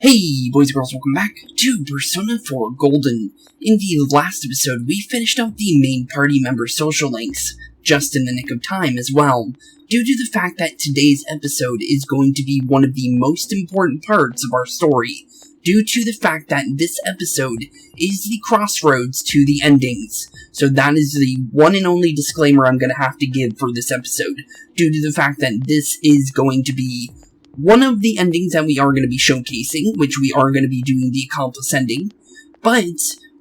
Hey, boys and girls, welcome back to Persona 4 Golden. In the last episode, we finished out the main party member social links, just in the nick of time as well, due to the fact that today's episode is going to be one of the most important parts of our story, due to the fact that this episode is the crossroads to the endings. So that is the one and only disclaimer I'm going to have to give for this episode, due to the fact that this is going to be one of the endings that we are going to be showcasing, which we are going to be doing the Accomplice ending, but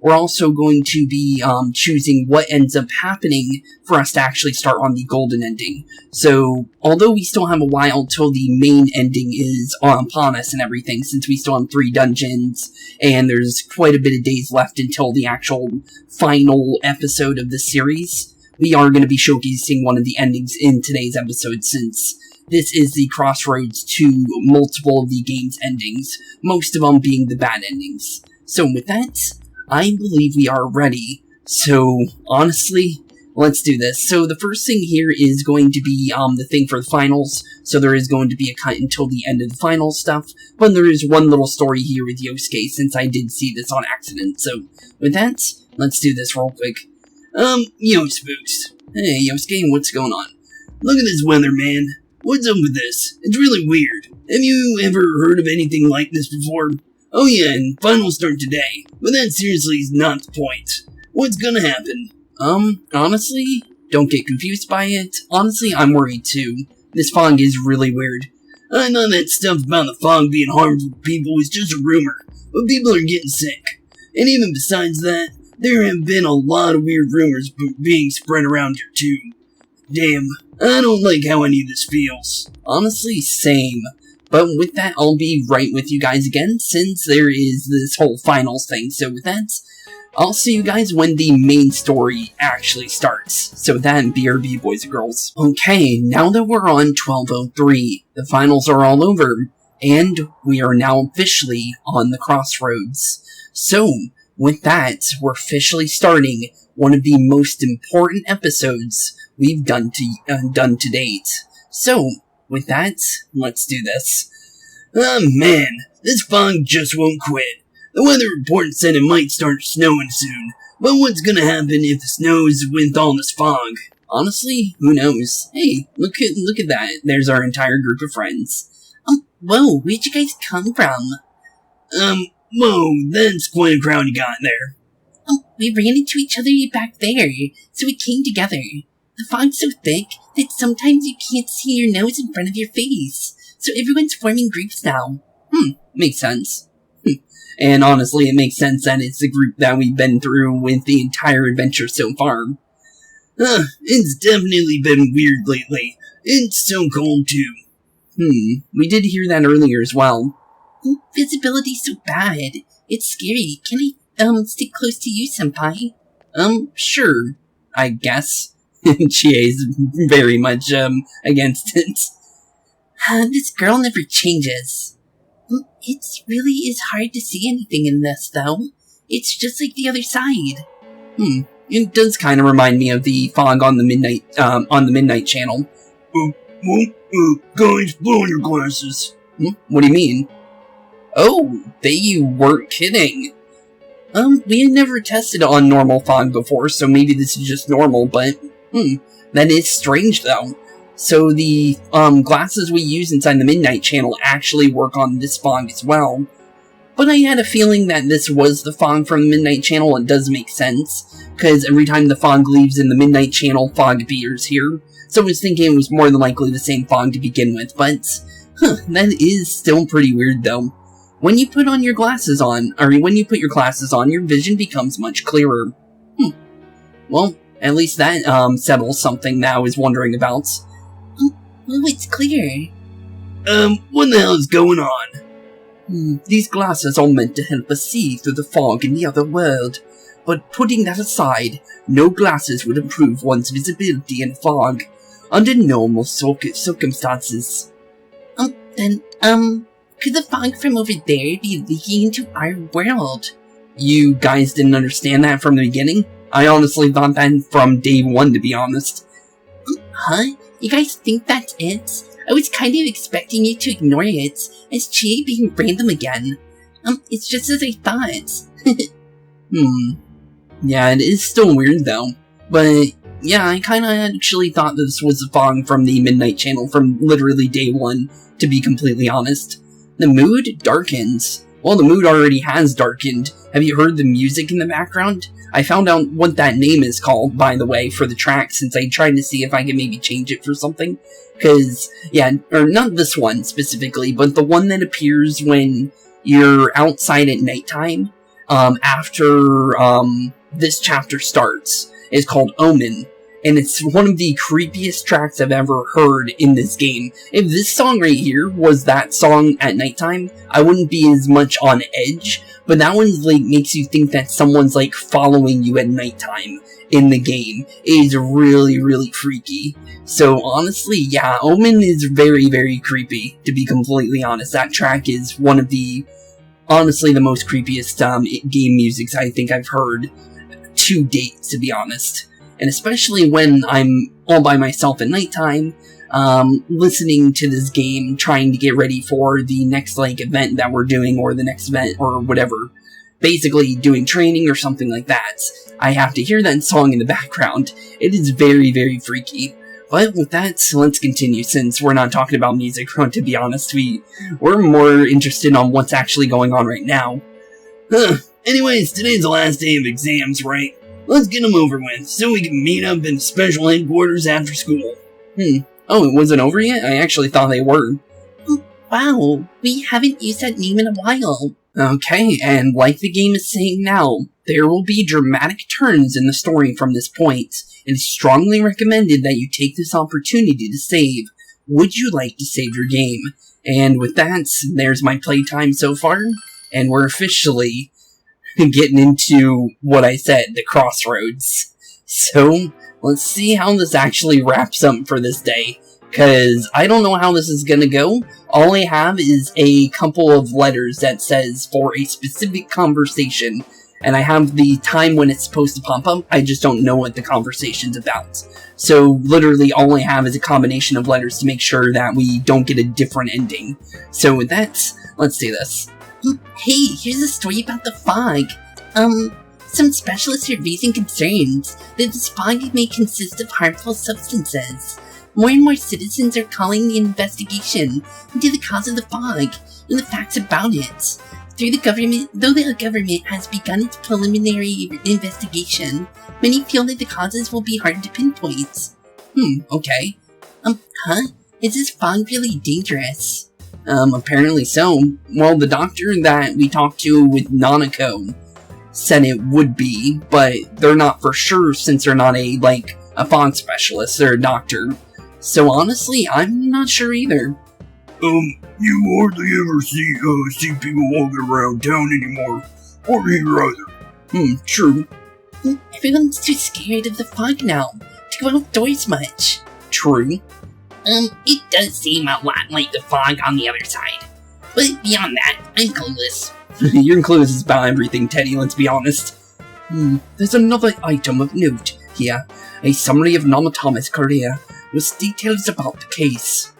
we're also going to be choosing what ends up happening for us to actually start on the golden ending. So, although we still have a while till the main ending is upon us and everything, since we still have 3 dungeons, and there's quite a bit of days left until the actual final episode of the series, we are going to be showcasing one of the endings in today's episode, since this is the crossroads to multiple of the game's endings, most of them being the bad endings. So with that, I believe we are ready. So, honestly, let's do this. So the first thing here is going to be the thing for the finals, so there is going to be a cut until the end of the final stuff, but there is one little story here with Yosuke, since I did see this on accident. So with that, let's do this real quick. Spooks. Hey, Yosuke, what's going on? Look at this weather, man. What's up with this? It's really weird. Have you ever heard of anything like this before? Oh yeah, and finals start today. But that seriously is not the point. What's gonna happen? Honestly, don't get confused by it. Honestly, I'm worried too. This fog is really weird. I know that stuff about the fog being harmful to people is just a rumor, but people are getting sick. And even besides that, there have been a lot of weird rumors being spread around here too. Damn, I don't like how any of this feels. Honestly, same. But with that, I'll be right with you guys again, since there is this whole finals thing. So with that, I'll see you guys when the main story actually starts. So with that, BRB, boys and girls. Okay, now that we're on 1203, the finals are all over, and we are now officially on the crossroads. So, with that, we're officially starting one of the most important episodes we've done to date. So, with that, let's do this. Oh man, this fog just won't quit. The weather report said it might start snowing soon, but what's gonna happen if it snows with all this fog? Honestly, who knows? Hey, look at that. There's our entire group of friends. Oh, whoa, where'd you guys come from? Whoa, that's quite a crowd you got there. Oh, we ran into each other back there, so we came together. The fog's so thick that sometimes you can't see your nose in front of your face, so everyone's forming groups now. Makes sense. And honestly, it makes sense that it's the group that we've been through with the entire adventure so far. It's definitely been weird lately. It's so cold too. We did hear that earlier as well. Oh, visibility's so bad. It's scary. Can I, stick close to you, senpai? Sure, I guess. Chie is very much, against it. This girl never changes. It really is hard to see anything in this, though. It's just like the other side. It does kind of remind me of the fog on the Midnight Channel. Guys, blow on your glasses. What do you mean? Oh, you weren't kidding. We had never tested on normal fog before, so maybe this is just normal, but that is strange though. So the glasses we use inside the Midnight Channel actually work on this fog as well. But I had a feeling that this was the fog from the Midnight Channel. It does make sense, because every time the fog leaves in the Midnight Channel, fog appears here. So I was thinking it was more than likely the same fog to begin with, but that is still pretty weird though. When you put on your glasses on, when you put your glasses on, your vision becomes much clearer. Well, at least that settles something that I was wondering about. Oh, it's clear. What the hell is going on? These glasses are meant to help us see through the fog in the other world. But putting that aside, no glasses would improve one's visibility in fog, under normal circumstances. Then, could the fog from over there be leaking into our world? You guys didn't understand that from the beginning? I honestly thought that from day one, to be honest. Huh? You guys think that's it? I was kind of expecting you to ignore it, as Chie being random again. It's just as I thought. Yeah, it is still weird though. But yeah, I kinda actually thought this was a song from the Midnight Channel from literally day one, to be completely honest. The mood darkens. Well, the mood already has darkened. Have you heard the music in the background? I found out what that name is called, by the way, for the track, since I tried to see if I could maybe change it for something. Because, yeah, or not this one specifically, but the one that appears when you're outside at nighttime, after, this chapter starts, is called Omen. And it's one of the creepiest tracks I've ever heard in this game. If this song right here was that song at nighttime, I wouldn't be as much on edge, but that one like makes you think that someone's like following you at nighttime in the game. It is really, really freaky. So honestly, yeah, Omen is very, very creepy, to be completely honest. That track is one of the, honestly, the most creepiest game musics I think I've heard to date, to be honest. And especially when I'm all by myself at nighttime, listening to this game, trying to get ready for the next, like, event that we're doing, or the next event, or whatever. Basically, doing training or something like that. I have to hear that song in the background. It is very, very freaky. But with that, let's continue, since we're not talking about music, to be honest. We're more interested on what's actually going on right now. Anyways, today's the last day of exams, right? Let's get them over with, so we can meet up in special headquarters after school. Oh, it wasn't over yet? I actually thought they were. Wow, we haven't used that name in a while. Okay, and like the game is saying now, there will be dramatic turns in the story from this point. It is strongly recommended that you take this opportunity to save. Would you like to save your game? And with that, there's my playtime so far, and we're officially getting into what I said, the crossroads. So, let's see how this actually wraps up for this day, because I don't know how this is gonna go. All I have is a couple of letters that says for a specific conversation, and I have the time when it's supposed to pop up. I just don't know what the conversation's about. So, literally, all I have is a combination of letters to make sure that we don't get a different ending. So with that, let's do this. Hey, here's a story about the fog. Some specialists are raising concerns that this fog may consist of harmful substances. More and more citizens are calling the investigation into the cause of the fog and the facts about it. Though the government has begun its preliminary investigation, many feel that the causes will be hard to pinpoint. Okay. Is this fog really dangerous? Apparently so. Well, the doctor that we talked to with Nanako said it would be, but they're not for sure since they're not a fog specialist, they're a doctor. So honestly, I'm not sure either. You hardly ever see people walking around town anymore, or here either. True. Everyone's too scared of the fog now to go outdoors much. True. It does seem a lot like the fog on the other side. But beyond that, I'm clueless. You're clueless about everything, Teddy, let's be honest. There's another item of note here. A summary of Namatame's career, with details about the case.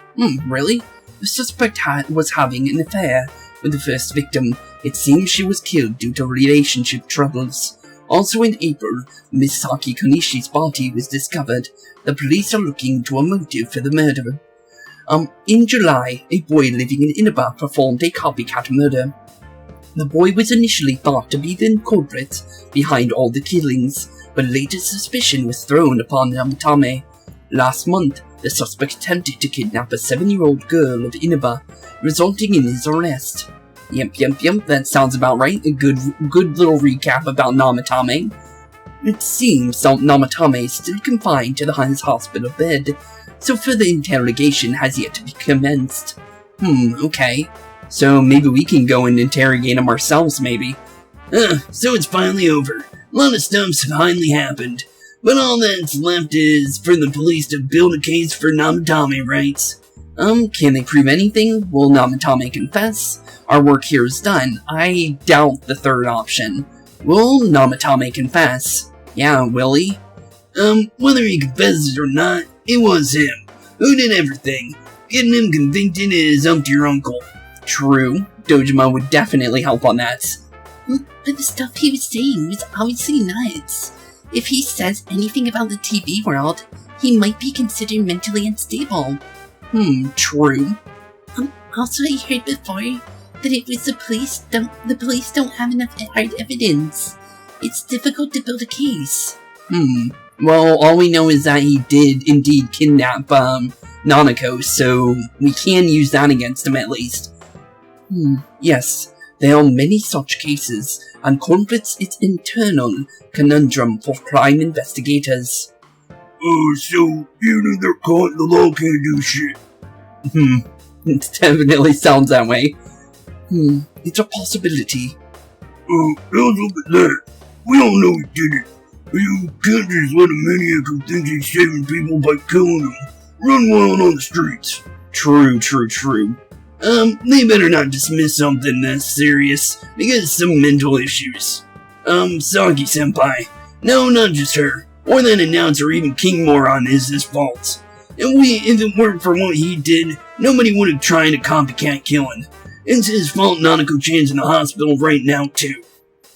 Really? The suspect was having an affair with the first victim. It seems she was killed due to relationship troubles. Also in April, Miss Saki Konishi's body was discovered. The police are looking into a motive for the murder. In July, a boy living in Inaba performed a copycat murder. The boy was initially thought to be the culprit behind all the killings, but later suspicion was thrown upon Namatame. Last month, the suspect attempted to kidnap a 7-year-old girl of Inaba, resulting in his arrest. Yep, that sounds about right. A good little recap about Namatame. It seems Namatame is still confined to his hospital bed, so further interrogation has yet to be commenced. Okay. So maybe we can go and interrogate him ourselves, maybe. So it's finally over. A lot of stuff's finally happened. But all that's left is for the police to build a case for Namatame, right? Can they prove anything? Will Namatame confess? Our work here is done. I doubt the third option. Will Namatame confess? Yeah, will he? Whether he confesses or not, it was him who did everything. Getting him convicted is up to your uncle. True. Dojima would definitely help on that. But the stuff he was saying was obviously nuts. If he says anything about the TV world, he might be considered mentally unstable. True. Also, I heard before that it was the police don't have enough hard evidence. It's difficult to build a case. Well, all we know is that he did indeed kidnap, Nanako, so we can use that against him at least. Yes, there are many such cases, and Accomplice is internal conundrum for crime investigators. So even they're caught, the law can't do shit. It definitely sounds that way. It's a possibility. Let's look at that. We all know he did it. You can't just let a maniac who thinks he's saving people by killing them run wild on the streets. True. They better not dismiss something this serious, because of some mental issues. Saki-senpai. No, not just her. Or that announcer or even King Moron is his fault. And if it weren't for what he did, nobody would have tried a copycat killing. It's his fault Nanako-chan's in the hospital right now, too.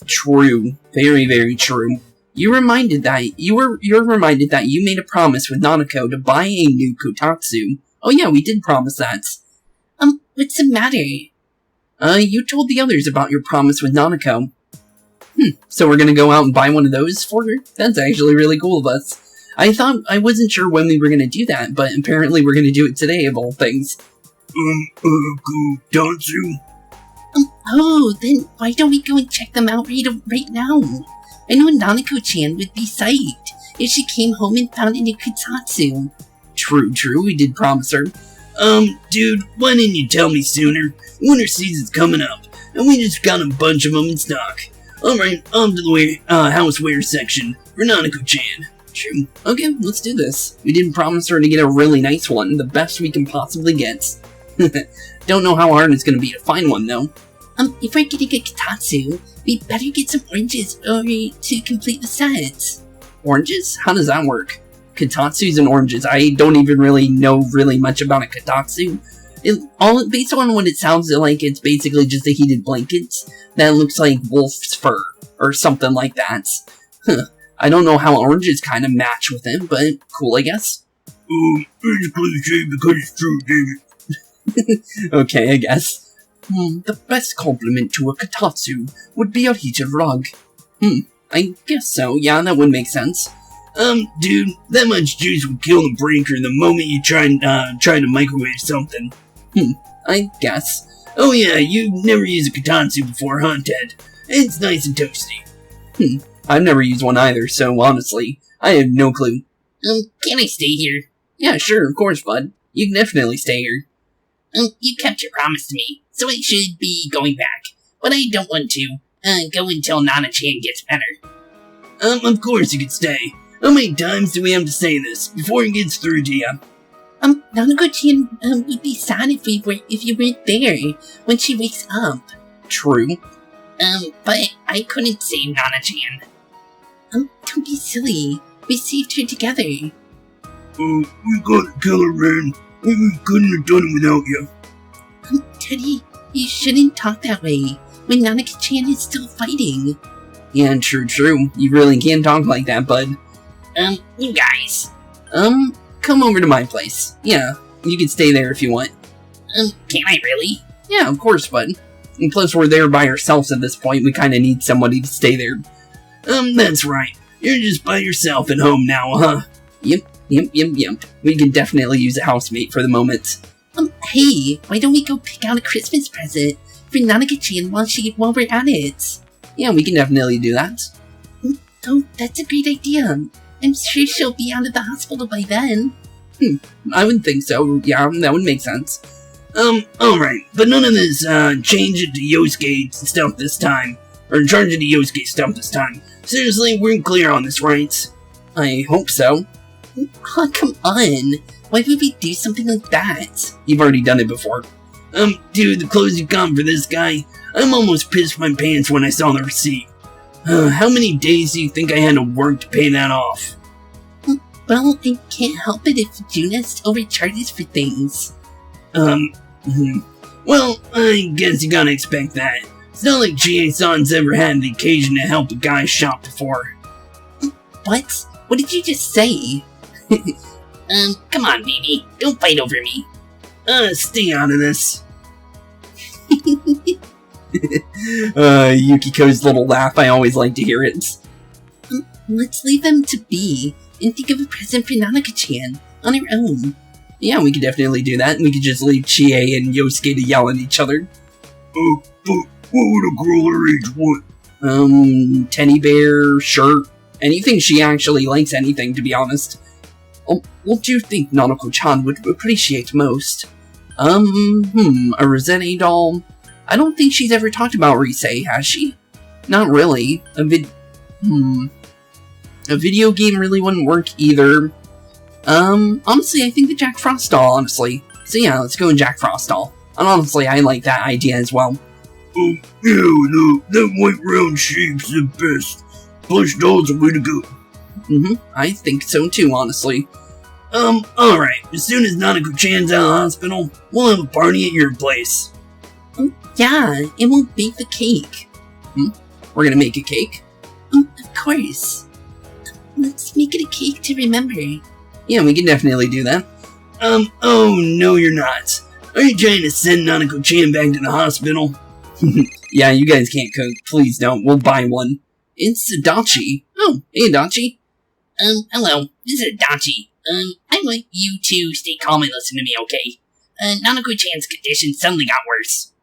True. Very, very true. You're reminded that you made a promise with Nanako to buy a new kotatsu. Oh yeah, we did promise that. What's the matter? You told the others about your promise with Nanako. So we're gonna go out and buy one of those for her? That's actually really cool of us. I wasn't sure when we were gonna do that, but apparently we're gonna do it today of all things. Kotatsu? Then why don't we go and check them out right now? I know Nanako-chan would be psyched if she came home and found a new kotatsu. True, we did promise her. Dude, why didn't you tell me sooner? Winter season's coming up, and we just got a bunch of them in stock. Alright, on to the houseware section for Nanako-chan. True. Okay, let's do this. We did promise her to get a really nice one, the best we can possibly get. Don't know how hard it's gonna be to find one, though. If we're getting a kotatsu, we better get some oranges to complete the set. Oranges? How does that work? Kotatsus and oranges. I don't even really know much about a kotatsu. Based on what it sounds like, it's basically just a heated blanket that looks like wolf's fur, or something like that. I don't know how oranges kind of match with it, but cool, I guess. It's a cliche because it's true, David. Okay, I guess. The best compliment to a kotatsu would be a heated rug. I guess so, yeah, that would make sense. Dude, that much juice would kill the breaker the moment you try to microwave something. I guess. Oh yeah, you've never used a kotatsu before, huh, Ted? It's nice and toasty. I've never used one either, so honestly, I have no clue. Can I stay here? Yeah, sure, of course, bud. You can definitely stay here. You kept your promise to me, so I should be going back. But I don't want to go until Nana-chan gets better. Of course you can stay. How many times do we have to say this before it gets through to you? Nanako-chan would be sad if you weren't there when she wakes up. True. But I couldn't save Nana-chan. Don't be silly. We saved her together. We gotta kill her, man. We couldn't have done it without you. Teddy, you shouldn't talk that way when Nanako-chan is still fighting. Yeah, true. You really can't talk like that, bud. You guys. Come over to my place. Yeah, you can stay there if you want. Can I really? Yeah, of course, bud. And plus, we're there by ourselves at this point. We kind of need somebody to stay there. That's right. You're just by yourself at home now, huh? Yep. We can definitely use a housemate for the moment. Hey, why don't we go pick out a Christmas present for Nanako-chan while we're at it? Yeah, we can definitely do that. Oh, that's a great idea. I'm sure she'll be out of the hospital by then. I would think so. Yeah, that would make sense. Alright, but none of this, change it to Yosuke stuff this time. Or charge it to Yosuke stuff this time. Seriously, we're clear on this, right? I hope so. Oh, come on. Why would we do something like that? You've already done it before. Dude, the clothes you got for this guy, I'm almost pissed my pants when I saw the receipt. How many days do you think I had to work to pay that off? Well, I can't help it if Junist overcharges for things. Well, I guess you gotta expect that. It's not like Chie-san's ever had the occasion to help a guy shop before. What? What did you just say? Come on, baby. Don't fight over me. Stay out of this. Yukiko's little laugh, I always like to hear it. Let's leave them to be and think of a present for Nanako-chan on our own. Yeah, we could definitely do that. We could just leave Chie and Yosuke to yell at each other. But what would a girl her age want? Teddy bear, shirt, anything she actually likes, anything, to be honest. What do you think Nanako-chan would appreciate most? A Rosette doll? I don't think she's ever talked about Rise, has she? Not really. A video game really wouldn't work either. Honestly, I think the Jack Frost doll, honestly. So yeah, let's go in Jack Frost doll. And honestly, I like that idea as well. Yeah, that white round shape's the best. Plush doll's the way to go. I think so too, honestly. Alright. As soon as Nanako-chan's out of the hospital, we'll have a party at your place. Yeah, and we'll bake the cake. We're gonna make a cake? Of course. Let's make it a cake to remember. Yeah, we can definitely do that. Oh, no you're not. Are you trying to send Nanako-chan back to the hospital? Yeah, you guys can't cook. Please don't. We'll buy one. It's Adachi. Oh, hey Adachi. Hello. This is Adachi. I want you to stay calm and listen to me, okay? Nanako-chan's condition suddenly got worse.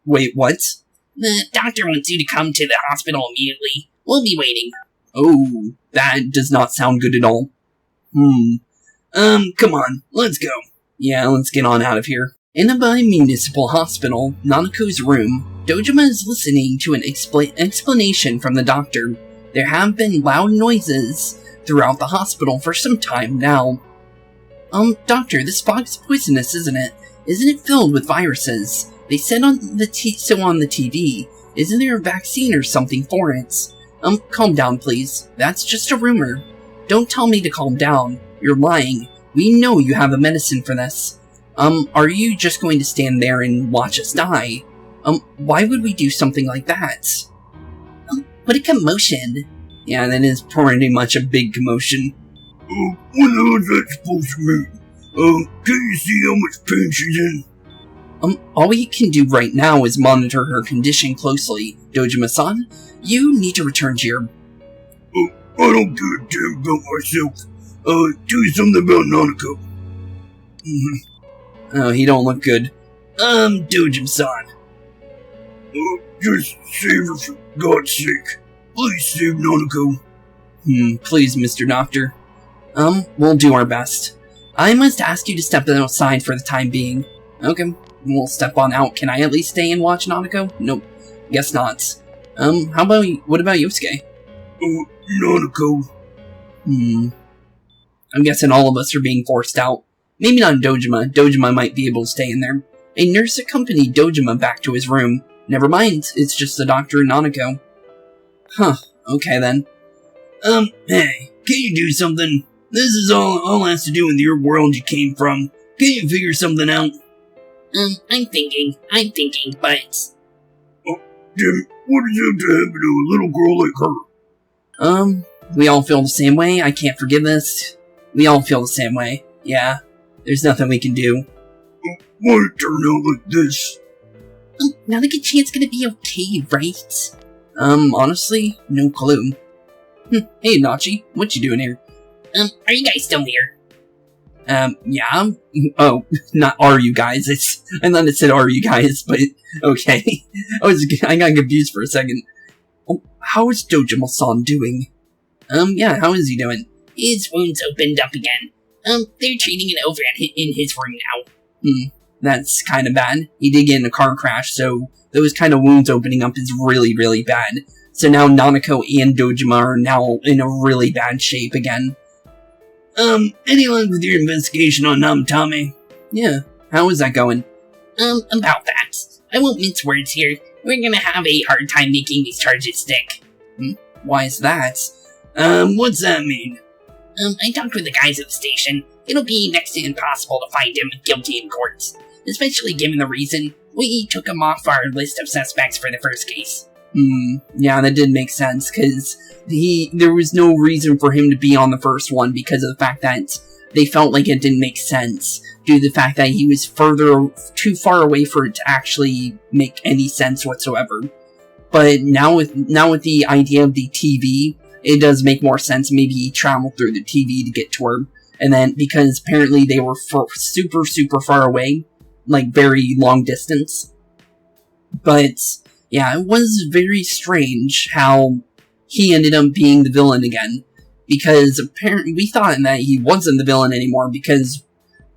Wait, what? The doctor wants you to come to the hospital immediately. We'll be waiting. Oh, that does not sound good at all. Come on, let's go. Yeah, let's get on out of here. Inaba Municipal Hospital, Nanako's room. Dojima is listening to an explanation from the doctor. There have been loud noises throughout the hospital for some time now. Doctor, this fog is poisonous, isn't it? Isn't it filled with viruses? They said on the TV. Isn't there a vaccine or something for it? Calm down, please. That's just a rumor. Don't tell me to calm down. You're lying. We know you have a medicine for this. Are you just going to stand there and watch us die? Why would we do something like that? What a commotion. Yeah, that is pretty much a big commotion. What the hell is that supposed to mean? Can you see how much pain she's in? All we can do right now is monitor her condition closely. Dojima-san, you need to return to your... I don't give a damn about myself. Tell you something about Nanako. Oh, he don't look good. Dojima-san. Just save her for God's sake. Please save Nanako. Please, Mr. Doctor. We'll do our best. I must ask you to step outside for the time being. Okay, we'll step on out. Can I at least stay and watch Nanako? Nope, guess not. What about Yosuke? Nanako. I'm guessing all of us are being forced out. Maybe not Dojima. Dojima might be able to stay in there. A nurse accompanied Dojima back to his room. Never mind, it's just the doctor and Nanako. Huh, okay then. Hey, can you do something? This is all has to do with your world you came from. Can you figure something out? I'm thinking, but... Oh, damn it, what does have to happen to a little girl like her? We all feel the same way. I can't forgive this. We all feel the same way. Yeah, there's nothing we can do. Why it turn out like this? Nanako-chan's gonna be okay, right? Honestly, no clue. Hey, Nachi, what you doing here? Are you guys still here? Yeah. Oh, not are you guys? I thought it said are you guys, but okay. I got confused for a second. Oh, how is Dojima-san doing? Yeah, how is he doing? His wounds opened up again. They're treating it over in his room now. That's kind of bad. He did get in a car crash, so those kind of wounds opening up is really, really bad. So now Nanako and Dojima are now in a really bad shape again. Any luck with your investigation on Namatame? Yeah, how is that going? About that. I won't mince words here. We're gonna have a hard time making these charges stick. Why is that? What's that mean? I talked with the guys at the station. It'll be next to impossible to find him guilty in court. Especially given the reason we took him off our list of suspects for the first case. Yeah, that did make sense, because there was no reason for him to be on the first one because of the fact that they felt like it didn't make sense due to the fact that he was too far away for it to actually make any sense whatsoever. But now with the idea of the TV, it does make more sense. Maybe he traveled through the TV to get to her, and then because apparently they were super, super far away, like very long distance. But yeah, it was very strange how he ended up being the villain again, because apparently we thought that he wasn't the villain anymore because,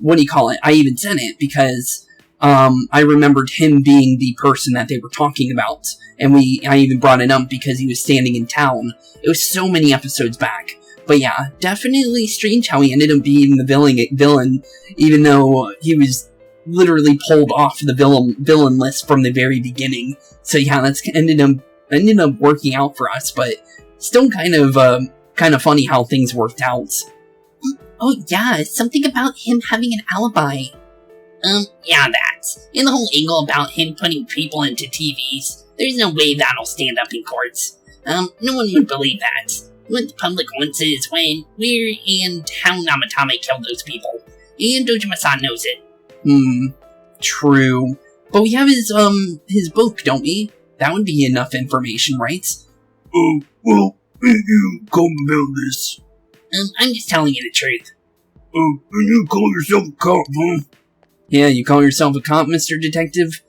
I even said it because I remembered him being the person that they were talking about, and I even brought it up because he was standing in town. It was so many episodes back. But yeah, definitely strange how he ended up being the villain, even though he was literally pulled off the villain list from the very beginning. So yeah, that's ended up working out for us, but still kind of funny how things worked out. Oh yeah, something about him having an alibi. Yeah, that. And the whole angle about him putting people into TVs. There's no way that'll stand up in courts. No one would believe that. What the public wants is when, where, and how Namatame killed those people. And Dojima-san knows it. True. But we have his book, don't we? That would be enough information, right? Well, you come about this. I'm just telling you the truth. And you call yourself a cop, huh? Yeah, you call yourself a cop, Mr. Detective?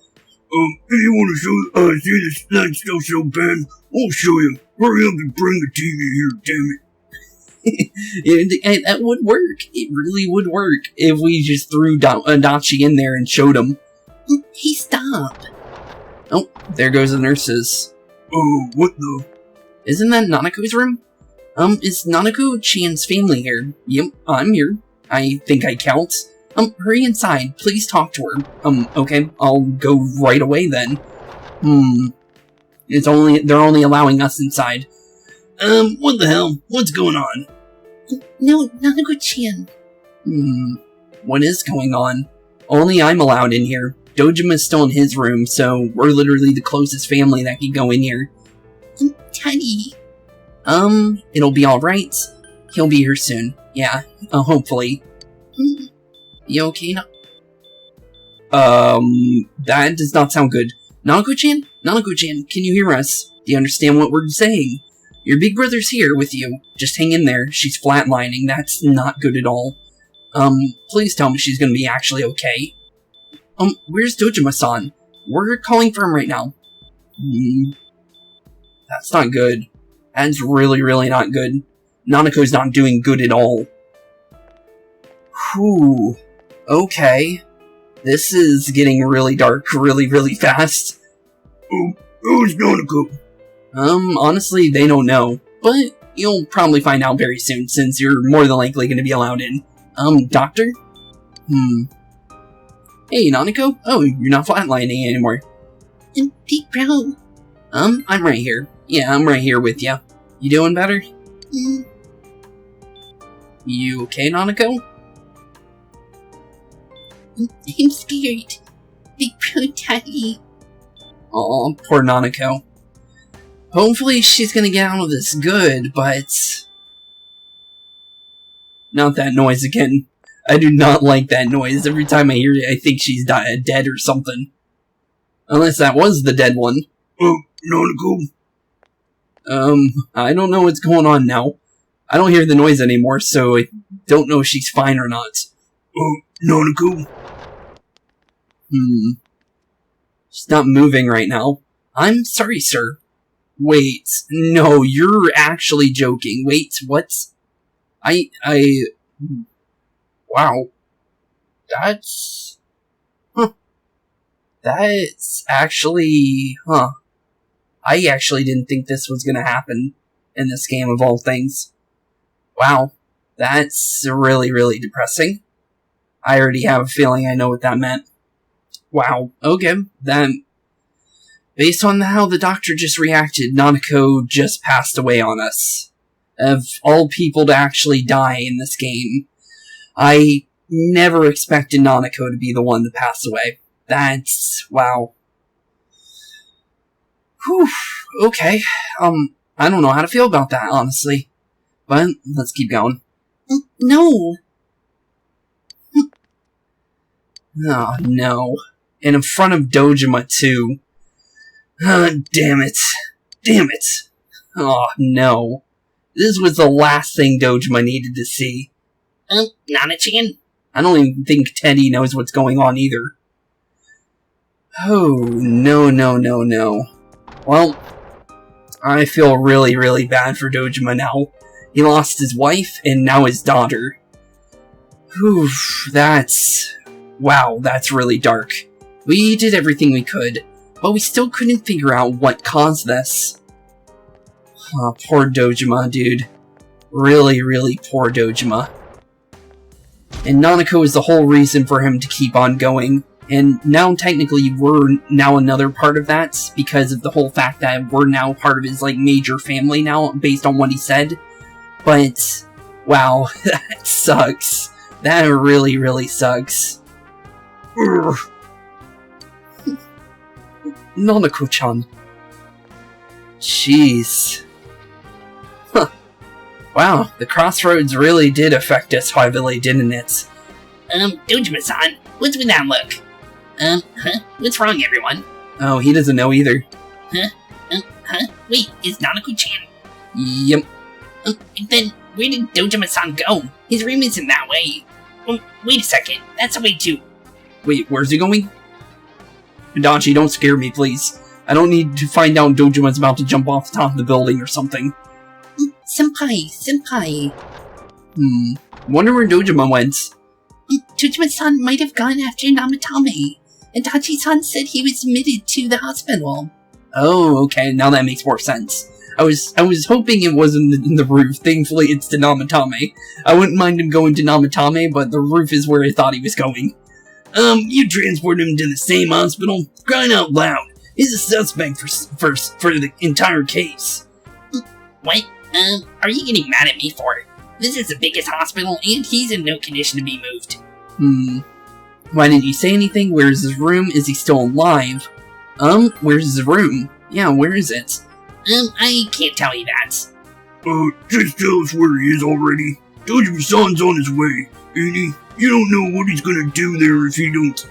If you want to see this that stuff so bad, I'll show you. Hurry up and bring the TV here, damn it. That would work. It really would work if we just threw Dachi in there and showed him. Hey, stop. Oh, there goes the nurses. Oh, what the? Isn't that Nanako's room? Is Nanako-chan's family here? Yep, I'm here. I think I count. Hurry inside. Please talk to her. Okay, I'll go right away then. They're only allowing us inside. What the hell? What's going on? No, Nanako-chan. What is going on? Only I'm allowed in here. Dojima's still in his room, so we're literally the closest family that can go in here. Daddy. It'll be alright. He'll be here soon. Yeah, hopefully. You okay now? That does not sound good. Nanako-chan? Nanako-chan, can you hear us? Do you understand what we're saying? Your big brother's here with you. Just hang in there. She's flatlining. That's not good at all. Please tell me she's gonna be actually okay. Where's Dojima-san? We're calling for him right now. That's not good. That's really, really not good. Nanako's not doing good at all. Whew. Okay. This is getting really dark really, really fast. Who's Nanako? Honestly, they don't know. But you'll probably find out very soon, since you're more than likely going to be allowed in. Doctor? Hey, Nanako? Oh, you're not flatlining anymore. Big bro. I'm right here. Yeah, I'm right here with you. You doing better? You okay, Nanako? I'm scared. Big bro, Daddy. Aw, poor Nanako. Hopefully she's gonna get out of this good, but... Not that noise again. I do not like that noise. Every time I hear it, I think she's dead or something. Unless that was the dead one. Nanako? I don't know what's going on now. I don't hear the noise anymore, so I don't know if she's fine or not. Nanako? She's not moving right now. I'm sorry, sir. Wait, no, you're actually joking. Wait, what? Wow. That's actually, I actually didn't think this was gonna happen in this game of all things. Wow. That's really, really depressing. I already have a feeling I know what that meant. Wow. Okay. Then, based on how the doctor just reacted, Nanako just passed away on us. Of all people to actually die in this game, I never expected Nanako to be the one to pass away. That's... wow. Whew, okay. I don't know how to feel about that, honestly. But, let's keep going. No! Oh, no. And in front of Dojima, too. Damn it. Damn it. Oh, no. This was the last thing Dojima needed to see. Nana-chan? I don't even think Teddy knows what's going on either. Oh, no, no, no, no. Well, I feel really, really bad for Dojima now. He lost his wife, and now his daughter. Whew, that's... wow, that's really dark. We did everything we could, but we still couldn't figure out what caused this. Oh, poor Dojima, dude. Really, really poor Dojima. And Nanako is the whole reason for him to keep on going. And now, technically, we're now another part of that, because of the whole fact that we're now part of his, like, major family now, based on what he said. But, wow, that sucks. That really, really sucks. Nanako-chan. Jeez. Huh. Wow, the crossroads really did affect us heavily, didn't it? Dojima-san, what's with that look? What's wrong, everyone? Oh, he doesn't know either. Wait, is Nanako-chan? Yep. Then, where did Dojima-san go? His room isn't that way. Wait a second, that's the way too. Wait, where's he going? Hidachi, don't scare me, please. I don't need to find out Dojima's about to jump off the top of the building or something. Senpai. Wonder where Dojima went. Dojima-san might have gone after Namatame. And Dachi-san said he was admitted to the hospital. Oh, okay, now that makes more sense. I was hoping it wasn't in the roof. Thankfully, it's to Namatame. I wouldn't mind him going to Namatame, but the roof is where I thought he was going. You transport him to the same hospital? Crying out loud. He's a suspect for the entire case. What? Are you getting mad at me for? This is the biggest hospital, and he's in no condition to be moved. Why didn't you say anything? Where's his room? Is he still alive? Where's his room? Yeah, where is it? I can't tell you that. Just tell us where he is already. Dojima-san's on his way, ain't he? You don't know what he's gonna do there if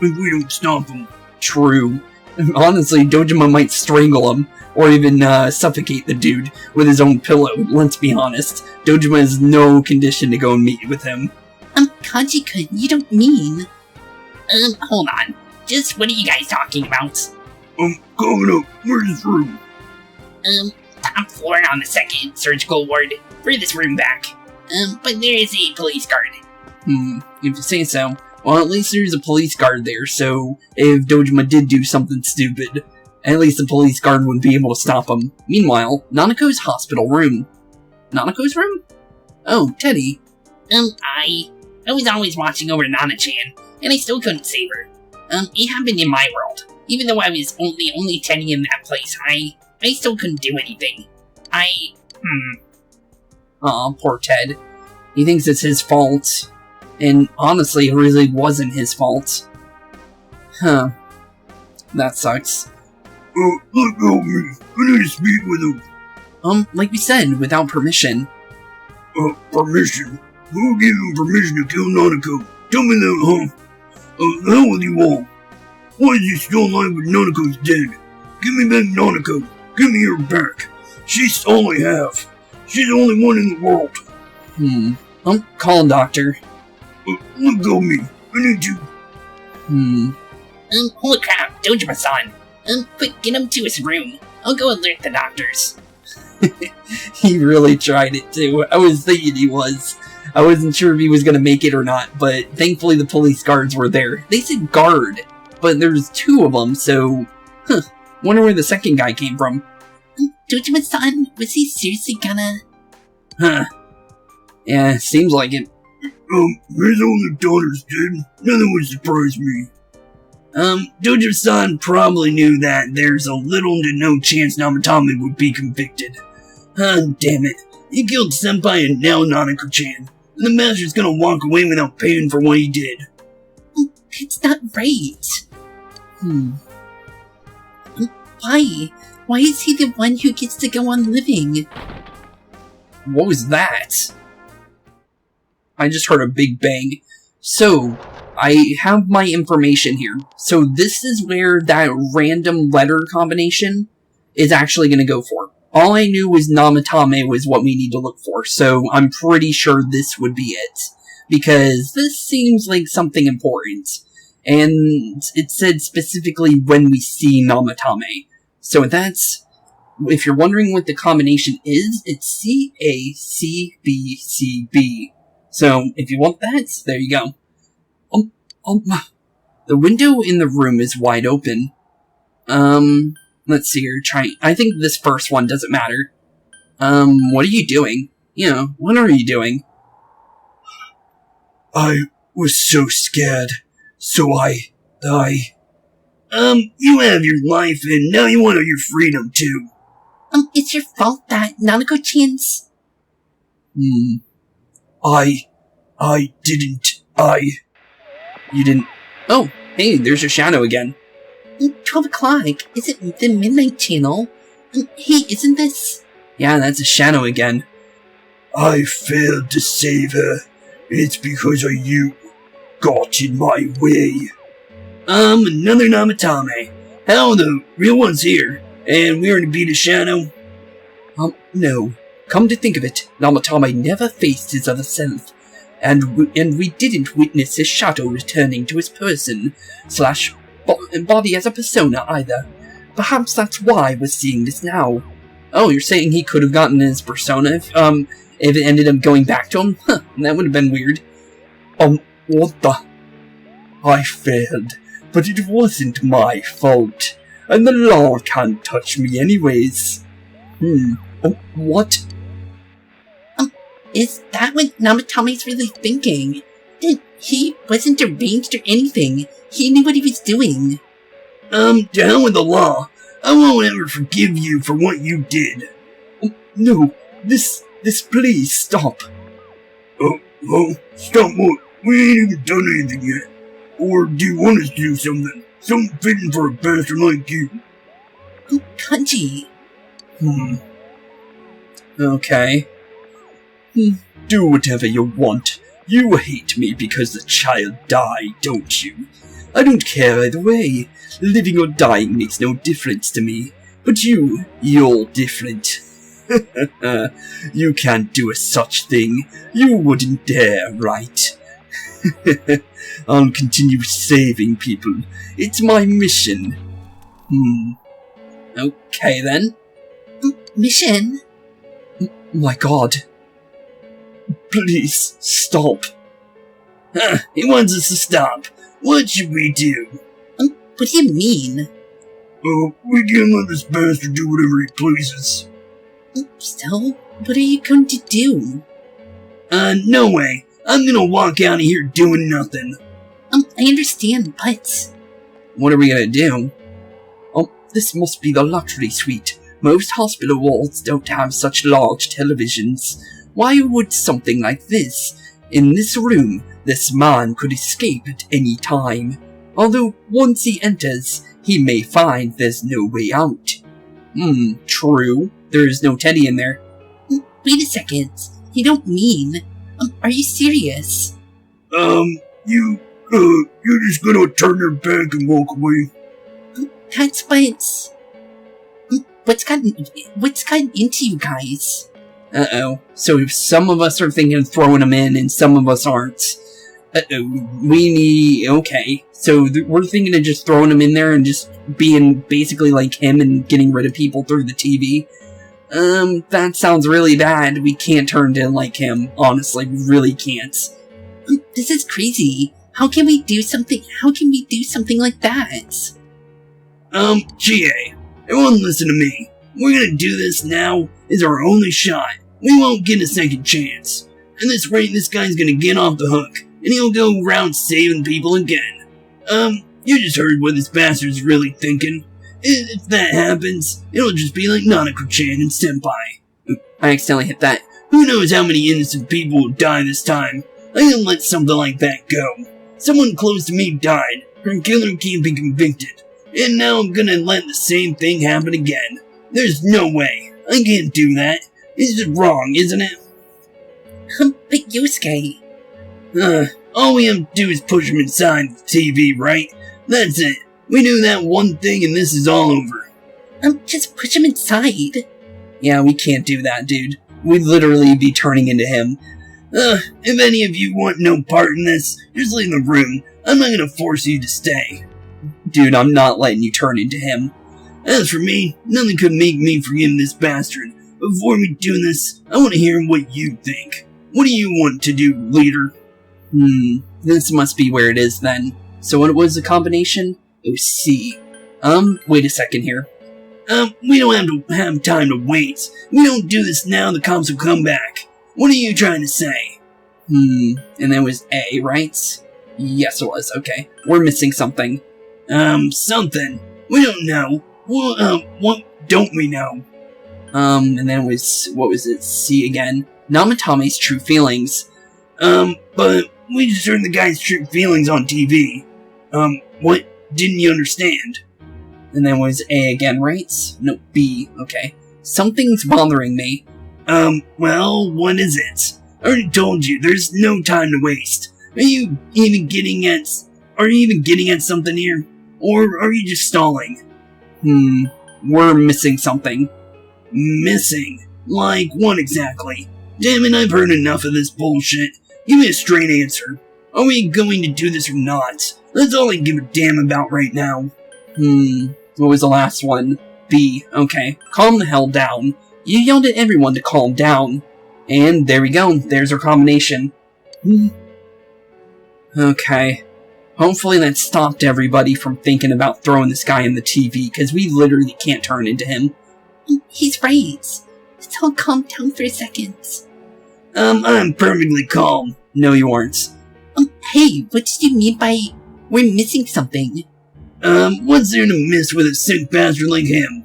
we don't stop him. True. Honestly, Dojima might strangle him, or even suffocate the dude with his own pillow, let's be honest. Dojima is no condition to go and meet with him. Kanji-kun, you don't mean... Hold on. Just what are you guys talking about? Coming up, where's his room? Top floor on the second surgical ward. Furthest room back. But there is a police guard. If you say so. Well, at least there's a police guard there, so if Dojima did do something stupid, at least the police guard wouldn't be able to stop him. Meanwhile, Nanako's hospital room. Nanako's room? Oh, Teddy. I was always watching over Nana-chan, and I still couldn't save her. It happened in my world. Even though I was only Teddy in that place, I still couldn't do anything. Aw, poor Ted. He thinks it's his fault. And honestly, it really wasn't his fault. Huh. That sucks. Let go of me. I need to speak with him. Like we said, without permission. Permission? Who gave him permission to kill Nanako? Tell me that, the hell with you all. Why is he still alive when Nanako's dead? Give me back Nanako. Give me her back. She's all I have. She's the only one in the world. Call a doctor. Let go of me. I need to. Holy crap, Dojima-san. Quick, get him to his room. I'll go alert the doctors. He really tried it too. I was thinking he was. I wasn't sure if he was gonna make it or not, but thankfully the police guards were there. They said guard, but there's two of them, so... Wonder where the second guy came from. Dojima-san, was he seriously gonna... Yeah, seems like it. His only daughter's dead. Nothing would surprise me. Dojima-san probably knew that there's a little to no chance Namatame would be convicted. Damn it. He killed Senpai and now Nanako-chan. And the master's gonna walk away without paying for what he did. It's not right. Why? Why is he the one who gets to go on living? What was that? I just heard a big bang. So, I have my information here. So this is where that random letter combination is actually going to go for. All I knew was Namatame was what we need to look for, so I'm pretty sure this would be it. Because this seems like something important. And it said specifically when we see Namatame. So that's, if you're wondering what the combination is, it's CACBCB. So, if you want that, there you go. The window in the room is wide open. Let's see here, I think this first one doesn't matter. What are you doing? You know, what are you doing? I was so scared, so you have your life, and now you want your freedom, too. It's your fault that Nanako-chan's... You didn't... Oh, hey, there's your shadow again. 12 o'clock. Is it the Midnight Channel? Hey, isn't this... Yeah, that's a shadow again. I failed to save her. It's because of you. Got in my way. Another Namatame. Hell, the real one's here, and we're to beat a shadow. No. Come to think of it, Namatame never faced his other self, and we didn't witness his shadow returning to his person / body as a persona either. Perhaps that's why we're seeing this now. Oh, you're saying he could have gotten his persona if it ended up going back to him? Huh, that would have been weird. What the? I failed, but it wasn't my fault, and the law can't touch me anyways. What? Is that what Namatame's really thinking? He wasn't deranged or anything. He knew what he was doing. To hell with the law. I won't ever forgive you for what you did. No, this, please, stop. Stop what? We ain't even done anything yet. Or do you want us to do something? Something fitting for a bastard like you. Kanji. Okay. Do whatever you want. You hate me because the child died, don't you? I don't care either way. Living or dying makes no difference to me. But you're different. You can't do a such thing. You wouldn't dare, right? I'll continue saving people. It's my mission. Okay then. Mission? My god. Please, stop. He wants us to stop. What should we do? What do you mean? We can't let this bastard do whatever he pleases. So, what are you going to do? No way. I'm gonna walk out of here doing nothing. I understand, but... What are we gonna do? This must be the luxury suite. Most hospital wards don't have such large televisions. Why would something like this? In this room, this man could escape at any time. Although, once he enters, he may find there's no way out. True. There is no Teddy in there. Wait a second. You don't mean... are you serious? You're just gonna turn your back and walk away? That's what's gotten into you guys? Uh-oh. So if some of us are thinking of throwing him in and some of us aren't. Okay. So we're thinking of just throwing him in there and just being basically like him and getting rid of people through the TV. That sounds really bad. We can't turn in like him. Honestly, we really can't. This is crazy. How can we do something like that? GA, everyone listen to me. We're gonna do this now. It's our only shot. We won't get a second chance. At this rate, this guy's gonna get off the hook, and he'll go around saving people again. You just heard what this bastard's really thinking. If that happens, it'll just be like Nanako-chan and Senpai. I accidentally hit that. Who knows how many innocent people will die this time? I can't let something like that go. Someone close to me died. Her killer can't be convicted. and now I'm gonna let the same thing happen again. There's no way. I can't do that. It's just wrong, isn't it? But Yusuke... All we have to do is push him inside the TV, right? That's it. We do that one thing and this is all over. Just push him inside. Yeah, we can't do that, dude. We'd literally be turning into him. If any of you want no part in this, just leave the room. I'm not gonna force you to stay. Dude, I'm not letting you turn into him. As for me, nothing could make me forgive this bastard. Before we do this, I want to hear what you think. What do you want to do, leader? This must be where it is then. So what was the combination? It was C. Wait a second here. We don't have time to wait. We don't do this now, the cops will come back. What are you trying to say? And that was A, right? Yes, it was. Okay. We're missing something. Something. We don't know. Well, what don't we know? And then it was, what was it? C again. Namatame's true feelings. But we just heard the guy's true feelings on TV. What didn't you understand? And then was A again, right? No, B. Okay. Something's bothering me. Well, what is it? I already told you, there's no time to waste. Are you even getting at something here? Or are you just stalling? We're missing something. Missing? Like what exactly? Damn it, I've heard enough of this bullshit. Give me a straight answer. Are we going to do this or not? That's all I give a damn about right now. What was the last one? B. Okay. Calm the hell down. You yelled at everyone to calm down. And there we go. There's our combination. Okay. Hopefully that stopped everybody from thinking about throwing this guy in the TV, because we literally can't turn into him. He's right. Let's all calm down for a second. I'm perfectly calm. No, you aren't. Hey, what did you mean by we're missing something? What's there to miss with a sick bastard like him?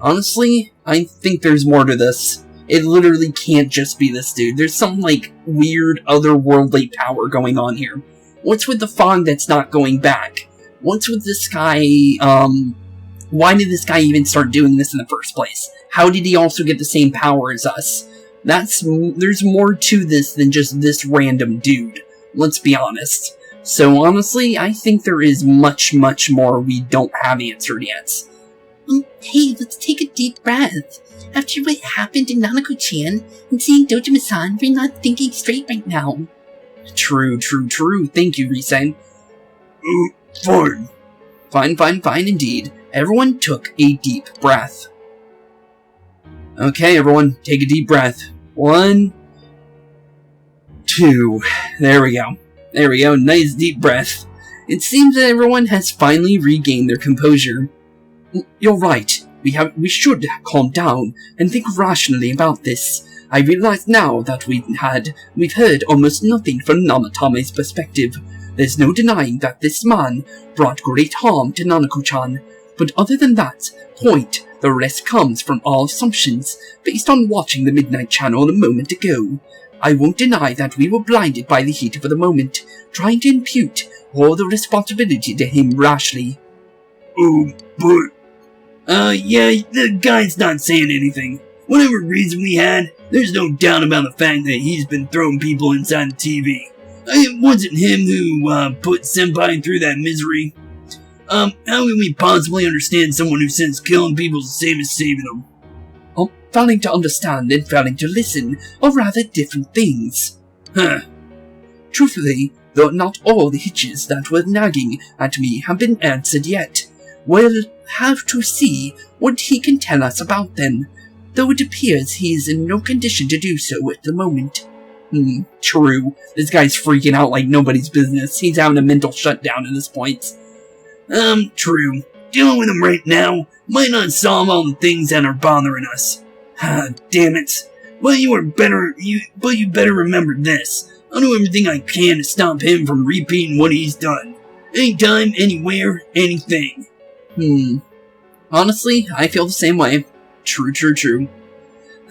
Honestly, I think there's more to this. It literally can't just be this dude. There's some, like, weird otherworldly power going on here. What's with the fog that's not going back? What's with this guy, why did this guy even start doing this in the first place? How did he also get the same power as us? There's more to this than just this random dude. Let's be honest. So honestly, I think there is much, much more we don't have answered yet. Hey, let's take a deep breath. After what happened in Nanako-chan and seeing Dojima-san, we're not thinking straight right now. True. Thank you, Risen. Fine. Fine indeed. Everyone took a deep breath. Okay, everyone, take a deep breath. 1, 2. There we go. Nice deep breath. It seems that everyone has finally regained their composure. You're right. We should calm down and think rationally about this. I realize now that we've heard almost nothing from Namatame's perspective. There's no denying that this man brought great harm to Nanako-chan. But other than that point, the rest comes from all assumptions, based on watching the Midnight Channel a moment ago. I won't deny that we were blinded by the heat of the moment, trying to impute all the responsibility to him rashly. Yeah, the guy's not saying anything. Whatever reason we had, there's no doubt about the fact that he's been throwing people inside the TV. It wasn't him who, put Senpai through that misery. How can we possibly understand someone who says killing people is the same as saving them? Failing to understand and failing to listen are rather different things. Truthfully, though not all the hitches that were nagging at me have been answered yet, we'll have to see what he can tell us about them, though it appears he is in no condition to do so at the moment. True. This guy's freaking out like nobody's business. He's having a mental shutdown at this point. True. Dealing with him right now might not solve all the things that are bothering us. Damn it. But you better remember this. I'll do everything I can to stop him from repeating what he's done. Anytime, anywhere, anything. Honestly, I feel the same way. True.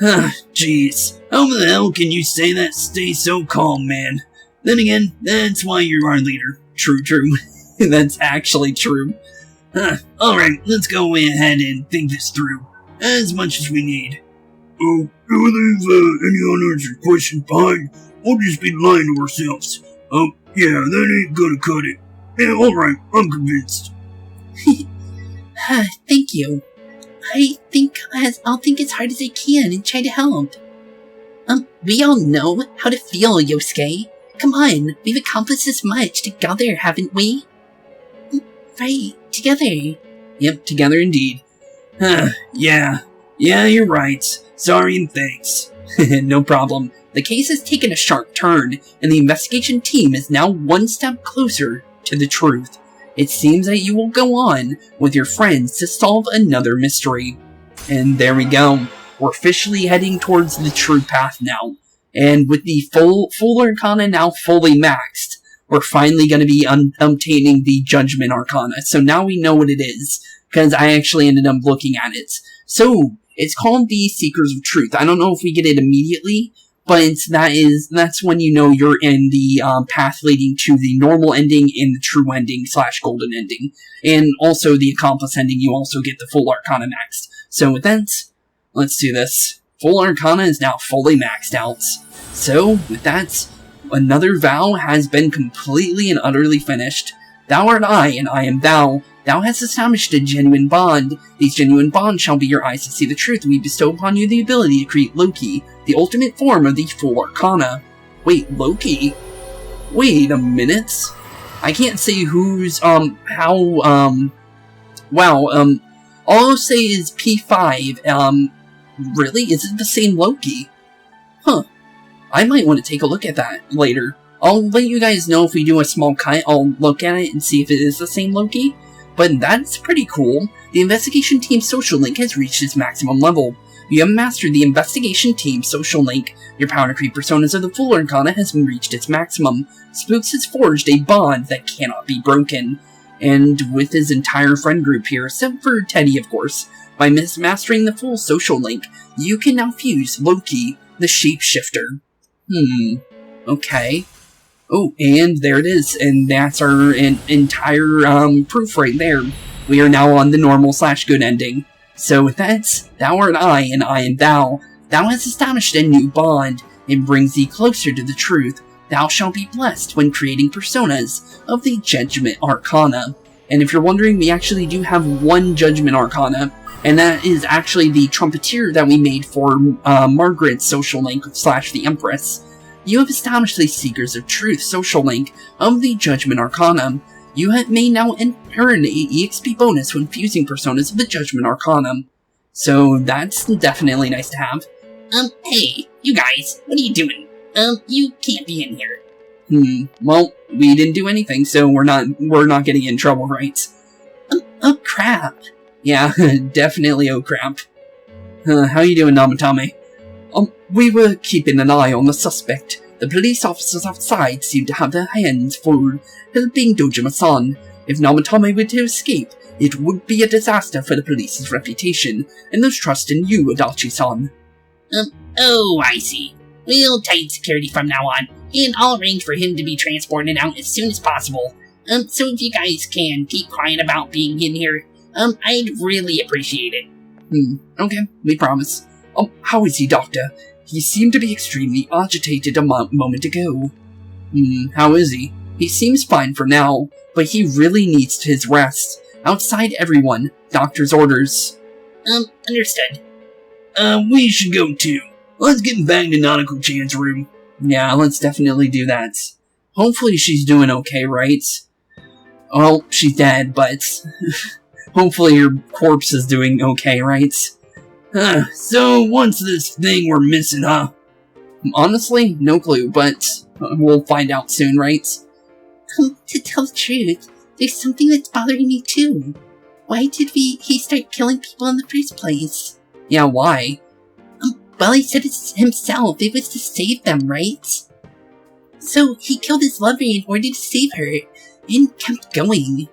Jeez. How the hell can you say that? Stay so calm, man. Then again, that's why you're our leader. True. That's actually true. Alright, let's go ahead and think this through. As much as we need. Oh, if we leave any unanswered questions behind, we'll just be lying to ourselves. Yeah, that ain't gonna cut it. Yeah, alright, I'm convinced. Thank you. I'll think as hard as I can and try to help. We all know how to feel, Yosuke. Come on, we've accomplished this much together, haven't we? Right, together. Yep, together indeed. Yeah, you're right. Sorry and thanks. No problem. The case has taken a sharp turn, and the investigation team is now one step closer to the truth. It seems that you will go on with your friends to solve another mystery. And there we go. We're officially heading towards the true path now. And with the full Arcana now fully maxed, we're finally going to be obtaining the Judgment Arcana. So now we know what it is, because I actually ended up looking at it. So, it's called the Seekers of Truth. I don't know if we get it immediately, but that's when you know you're in the path leading to the normal ending and the true ending / golden ending. And also the Accomplice ending, you also get the full Arcana maxed. So with that, let's do this. Full Arcana is now fully maxed out. So, with that, another vow has been completely and utterly finished. Thou art I, and I am thou. Thou hast established a genuine bond. These genuine bonds shall be your eyes to see the truth. We bestow upon you the ability to create Loki, the ultimate form of the full Arcana. Wait, Loki? Wait a minute. I can't say who's, all I'll say is P5, really? Is it the same Loki? Huh. I might want to take a look at that later. I'll let you guys know if we do a small cut. I'll look at it and see if it is the same Loki. But that's pretty cool. The Investigation Team Social Link has reached its maximum level. You have mastered the Investigation Team Social Link. Your power to create personas of the full Arcana has reached its maximum. Spooks has forged a bond that cannot be broken. And with his entire friend group here, except for Teddy of course, by mastering the full Social Link, you can now fuse Loki, the Shapeshifter. Okay. Oh, and there it is, and that's our entire proof right there. We are now on the normal / good ending. So with that, thou art I, and I am thou. Thou hast established a new bond, and brings thee closer to the truth. Thou shalt be blessed when creating personas of the Judgment Arcana. And if you're wondering, we actually do have one Judgment Arcana, and that is actually the Trumpeter that we made for Margaret's Social Link / the Empress. You have established the Seekers of Truth Social Link of the Judgment Arcana. You may now earn an EXP bonus when fusing personas of the Judgment Arcana. So that's definitely nice to have. Hey, you guys, what are you doing? You can't be in here. Well, we didn't do anything, so we're not getting in trouble, right? Oh crap. Yeah, definitely oh crap. How you doing, Namatame? We were keeping an eye on the suspect. The police officers outside seem to have their hands full helping Dojima-san. If Namatame were to escape, it would be a disaster for the police's reputation, and those trust in you, Adachi-san. Oh, I see. We'll tighten security from now on, and I'll arrange for him to be transported out as soon as possible. So if you guys can keep quiet about being in here, I'd really appreciate it. Okay, we promise. How is he, Doctor? He seemed to be extremely agitated a moment ago. How is he? He seems fine for now, but he really needs his rest. Outside everyone, doctor's orders. Understood. We should go too. Let's get back to Nanako-chan's room. Yeah, let's definitely do that. Hopefully she's doing okay, right? Well, she's dead, but hopefully her corpse is doing okay, right? So what's this thing we're missing, huh? Honestly, no clue, but we'll find out soon, right? To tell the truth, there's something that's bothering me too. Why did he start killing people in the first place? Yeah, why? Well, he said it himself, it was to save them, right? So he killed his lover in order to save her, and kept going.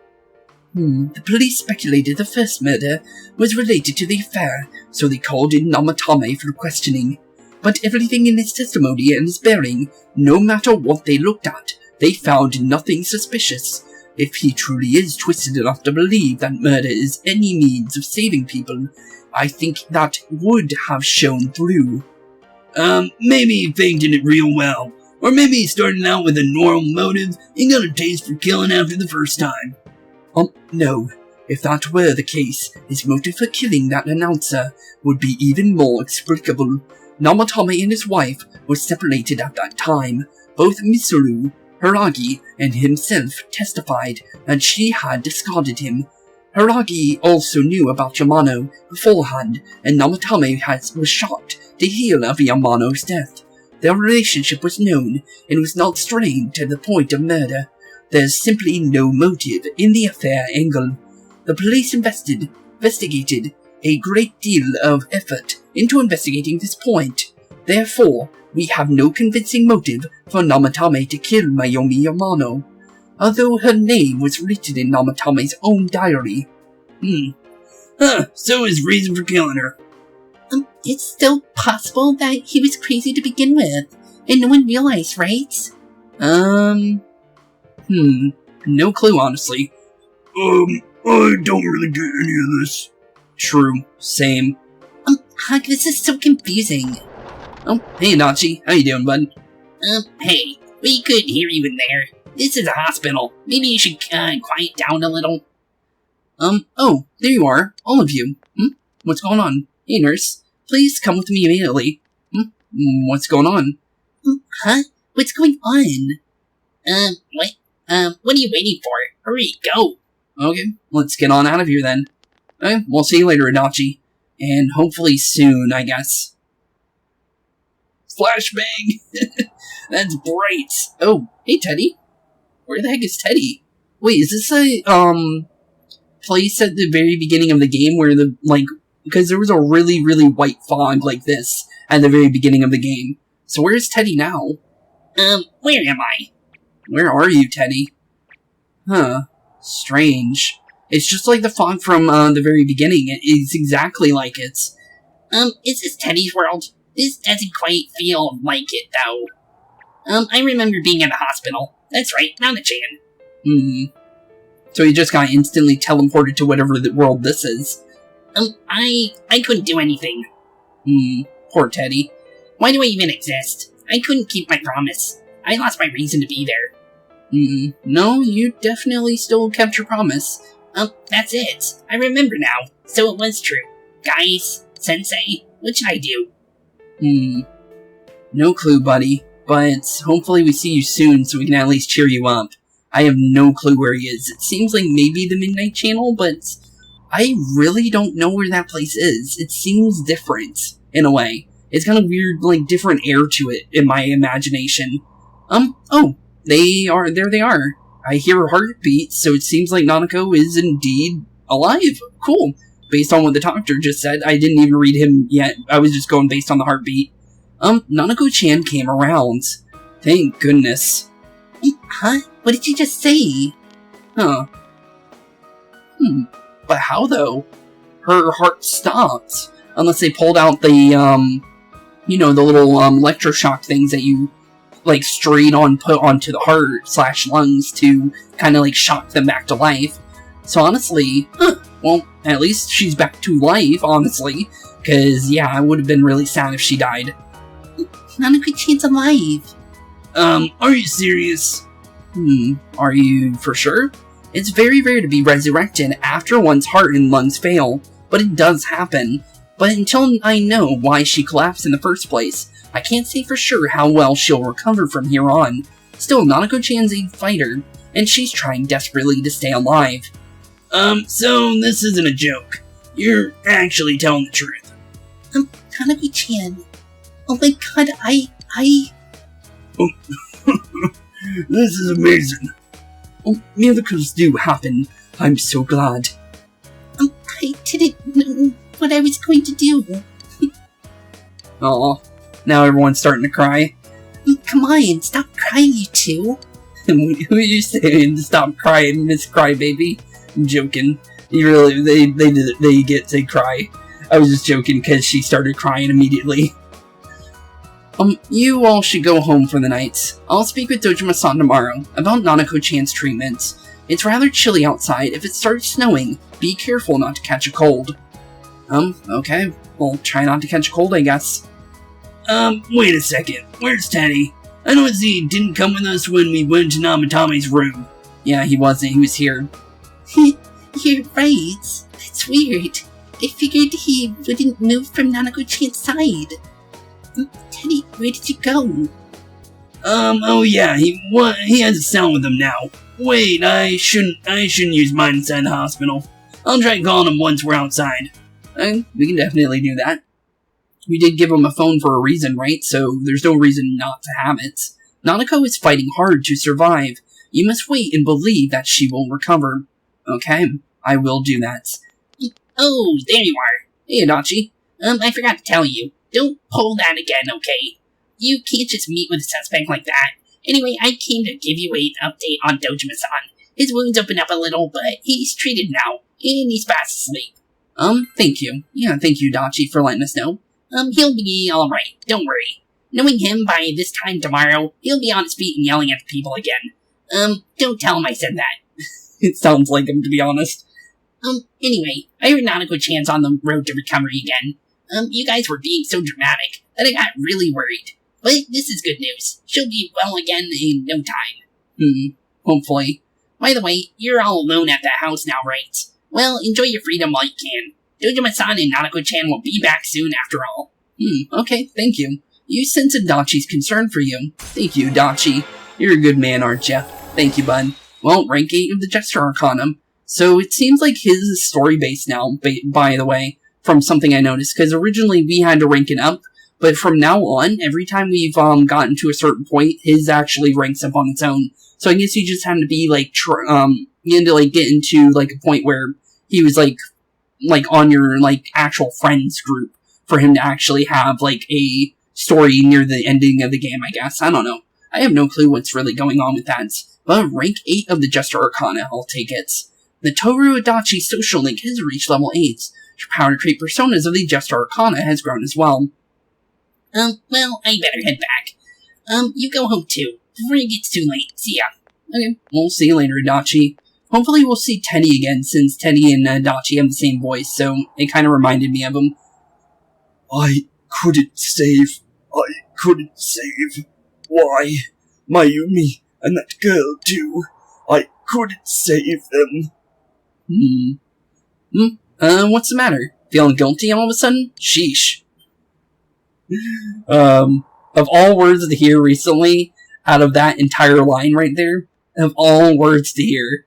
The police speculated the first murder was related to the affair, so they called in Namatame for questioning. But everything in his testimony and his bearing, no matter what they looked at, they found nothing suspicious. If he truly is twisted enough to believe that murder is any means of saving people, I think that would have shown through. Maybe he faked it real well. Or maybe he started out with a normal motive and got a taste for killing after the first time. No. If that were the case, his motive for killing that announcer would be even more explicable. Namatame and his wife were separated at that time. Both Misuru, Hiragi, and himself testified that she had discarded him. Hiragi also knew about Yamano beforehand, and Namatame was shocked to hear of Yamano's death. Their relationship was known, and was not strained to the point of murder. There's simply no motive in the affair angle. The police investigated a great deal of effort into investigating this point. Therefore, we have no convincing motive for Namatame to kill Mayumi Yamano, although her name was written in Namatame's own diary. So his reason for killing her. It's still possible that he was crazy to begin with, and no one realized, right? No clue, honestly. I don't really get any of this. True, same. Huck, this is so confusing. Oh, hey Nachi, how you doing, bud? Hey, we couldn't hear you in there. This is a hospital. Maybe you should quiet down a little. Oh, there you are, all of you. What's going on? Hey, nurse, please come with me immediately. What's going on? Huh? What's going on? What? What are you waiting for? Hurry, go. Okay, let's get on out of here then. Okay, we'll see you later, Adachi. And hopefully soon, I guess. Flashbang! That's bright. Oh, hey Teddy. Where the heck is Teddy? Wait, is this a, place at the very beginning of the game where because there was a really, really white fog like this at the very beginning of the game. So where's Teddy now? Where am I? Where are you, Teddy? Huh. Strange. It's just like the fog from, the very beginning. It's exactly like it. Is this Teddy's world? This doesn't quite feel like it, though. I remember being in a hospital. That's right, Nana-chan. So he just got instantly teleported to whatever the world this is. I couldn't do anything. Poor Teddy. Why do I even exist? I couldn't keep my promise. I lost my reason to be there. No, you definitely still kept your promise. That's it. I remember now. So it was true. Guys, Sensei, what should I do? No clue, buddy. But hopefully we see you soon so we can at least cheer you up. I have no clue where he is. It seems like maybe the Midnight Channel, but I really don't know where that place is. It seems different, in a way. It's kind of weird, like, different air to it, in my imagination. Oh, there they are. I hear a heartbeat, so it seems like Nanako is indeed alive. Cool. Based on what the doctor just said, I didn't even read him yet. I was just going based on the heartbeat. Nanako-chan came around. Thank goodness. Huh? What did you just say? Huh. But how, though? Her heart stopped. Unless they pulled out the, the little, electroshock things that you, like, put onto the heart / lungs to kind of, like, shock them back to life. So honestly, well, at least she's back to life, honestly. Because, yeah, I would have been really sad if she died. Nanako-chan's alive. Are you serious? Are you for sure? It's very rare to be resurrected after one's heart and lungs fail, but it does happen. But until I know why she collapsed in the first place, I can't say for sure how well she'll recover from here on. Still, Nanako-chan's a fighter, and she's trying desperately to stay alive. So this isn't a joke. You're actually telling the truth. Nanako-chan. Oh my god, I... Oh, this is amazing. Oh, miracles do happen. I'm so glad. I didn't know what I was going to do. Aw, now everyone's starting to cry. Come on, stop crying, you two. Who are you saying to stop crying, Miss Crybaby? I'm joking. You really, they get to cry. I was just joking because she started crying immediately. You all should go home for the night. I'll speak with Dojima-san tomorrow about Nanako-chan's treatment. It's rather chilly outside. If it starts snowing, be careful not to catch a cold. Okay. Well, try not to catch a cold, I guess. Wait a second. Where's Teddy? I noticed he didn't come with us when we went to Namatami's room. Yeah, he wasn't. He was here. You're right. That's weird. I figured he wouldn't move from Nanako-chan's side. Teddy, where did you go? Oh yeah, he has a cell with him now. Wait, I shouldn't use mine inside the hospital. I'll try calling him once we're outside. We can definitely do that. We did give him a phone for a reason, right? So there's no reason not to have it. Nanako is fighting hard to survive. You must wait and believe that she will recover. Okay, I will do that. Oh, there you are. Hey, Adachi. I forgot to tell you. Don't pull that again, okay? You can't just meet with a suspect like that. Anyway, I came to give you an update on Dojima-san. His wounds opened up a little, but he's treated now, and he's fast asleep. Thank you. Yeah, thank you, Dachi, for letting us know. He'll be alright, don't worry. Knowing him, by this time tomorrow, he'll be on his feet and yelling at the people again. Don't tell him I said that. It sounds like him, to be honest. Anyway, I heard Nanako-chan's on the road to recovery again. You guys were being so dramatic that I got really worried. But this is good news. She'll be well again in no time. Hopefully. By the way, you're all alone at that house now, right? Well, enjoy your freedom while you can. Dojima-san and Nanako-chan will be back soon after all. Okay, thank you. You sense Dachi's concern for you. Thank you, Dachi. You're a good man, aren't ya? Thank you, bud. Well, rank 8 of the Gesture Arcana. So it seems like his is story-based now, by the way, from something I noticed, because originally we had to rank it up, but from now on, every time we've gotten to a certain point, his actually ranks up on its own. So I guess you just had to be, like, you had to, like, get into, like, a point where he was, like, on your, like, actual friends group for him to actually have, like, a story near the ending of the game, I guess. I don't know. I have no clue what's really going on with that. But rank 8 of the Gesture Arcana, I'll take it. The Toru Adachi social link has reached level 8. Your power to create personas of the Gesture Arcana has grown as well. Well, I better head back. You go home too, before it gets too late. See ya. Okay, we'll see you later, Adachi. Hopefully we'll see Teddy again, since Teddy and Adachi have the same voice, so it kind of reminded me of him. I couldn't save. Why? Mayumi and that girl too. I couldn't save them. What's the matter? Feeling guilty all of a sudden? Sheesh. Of all words to hear recently, out of that entire line right there, of all words to hear,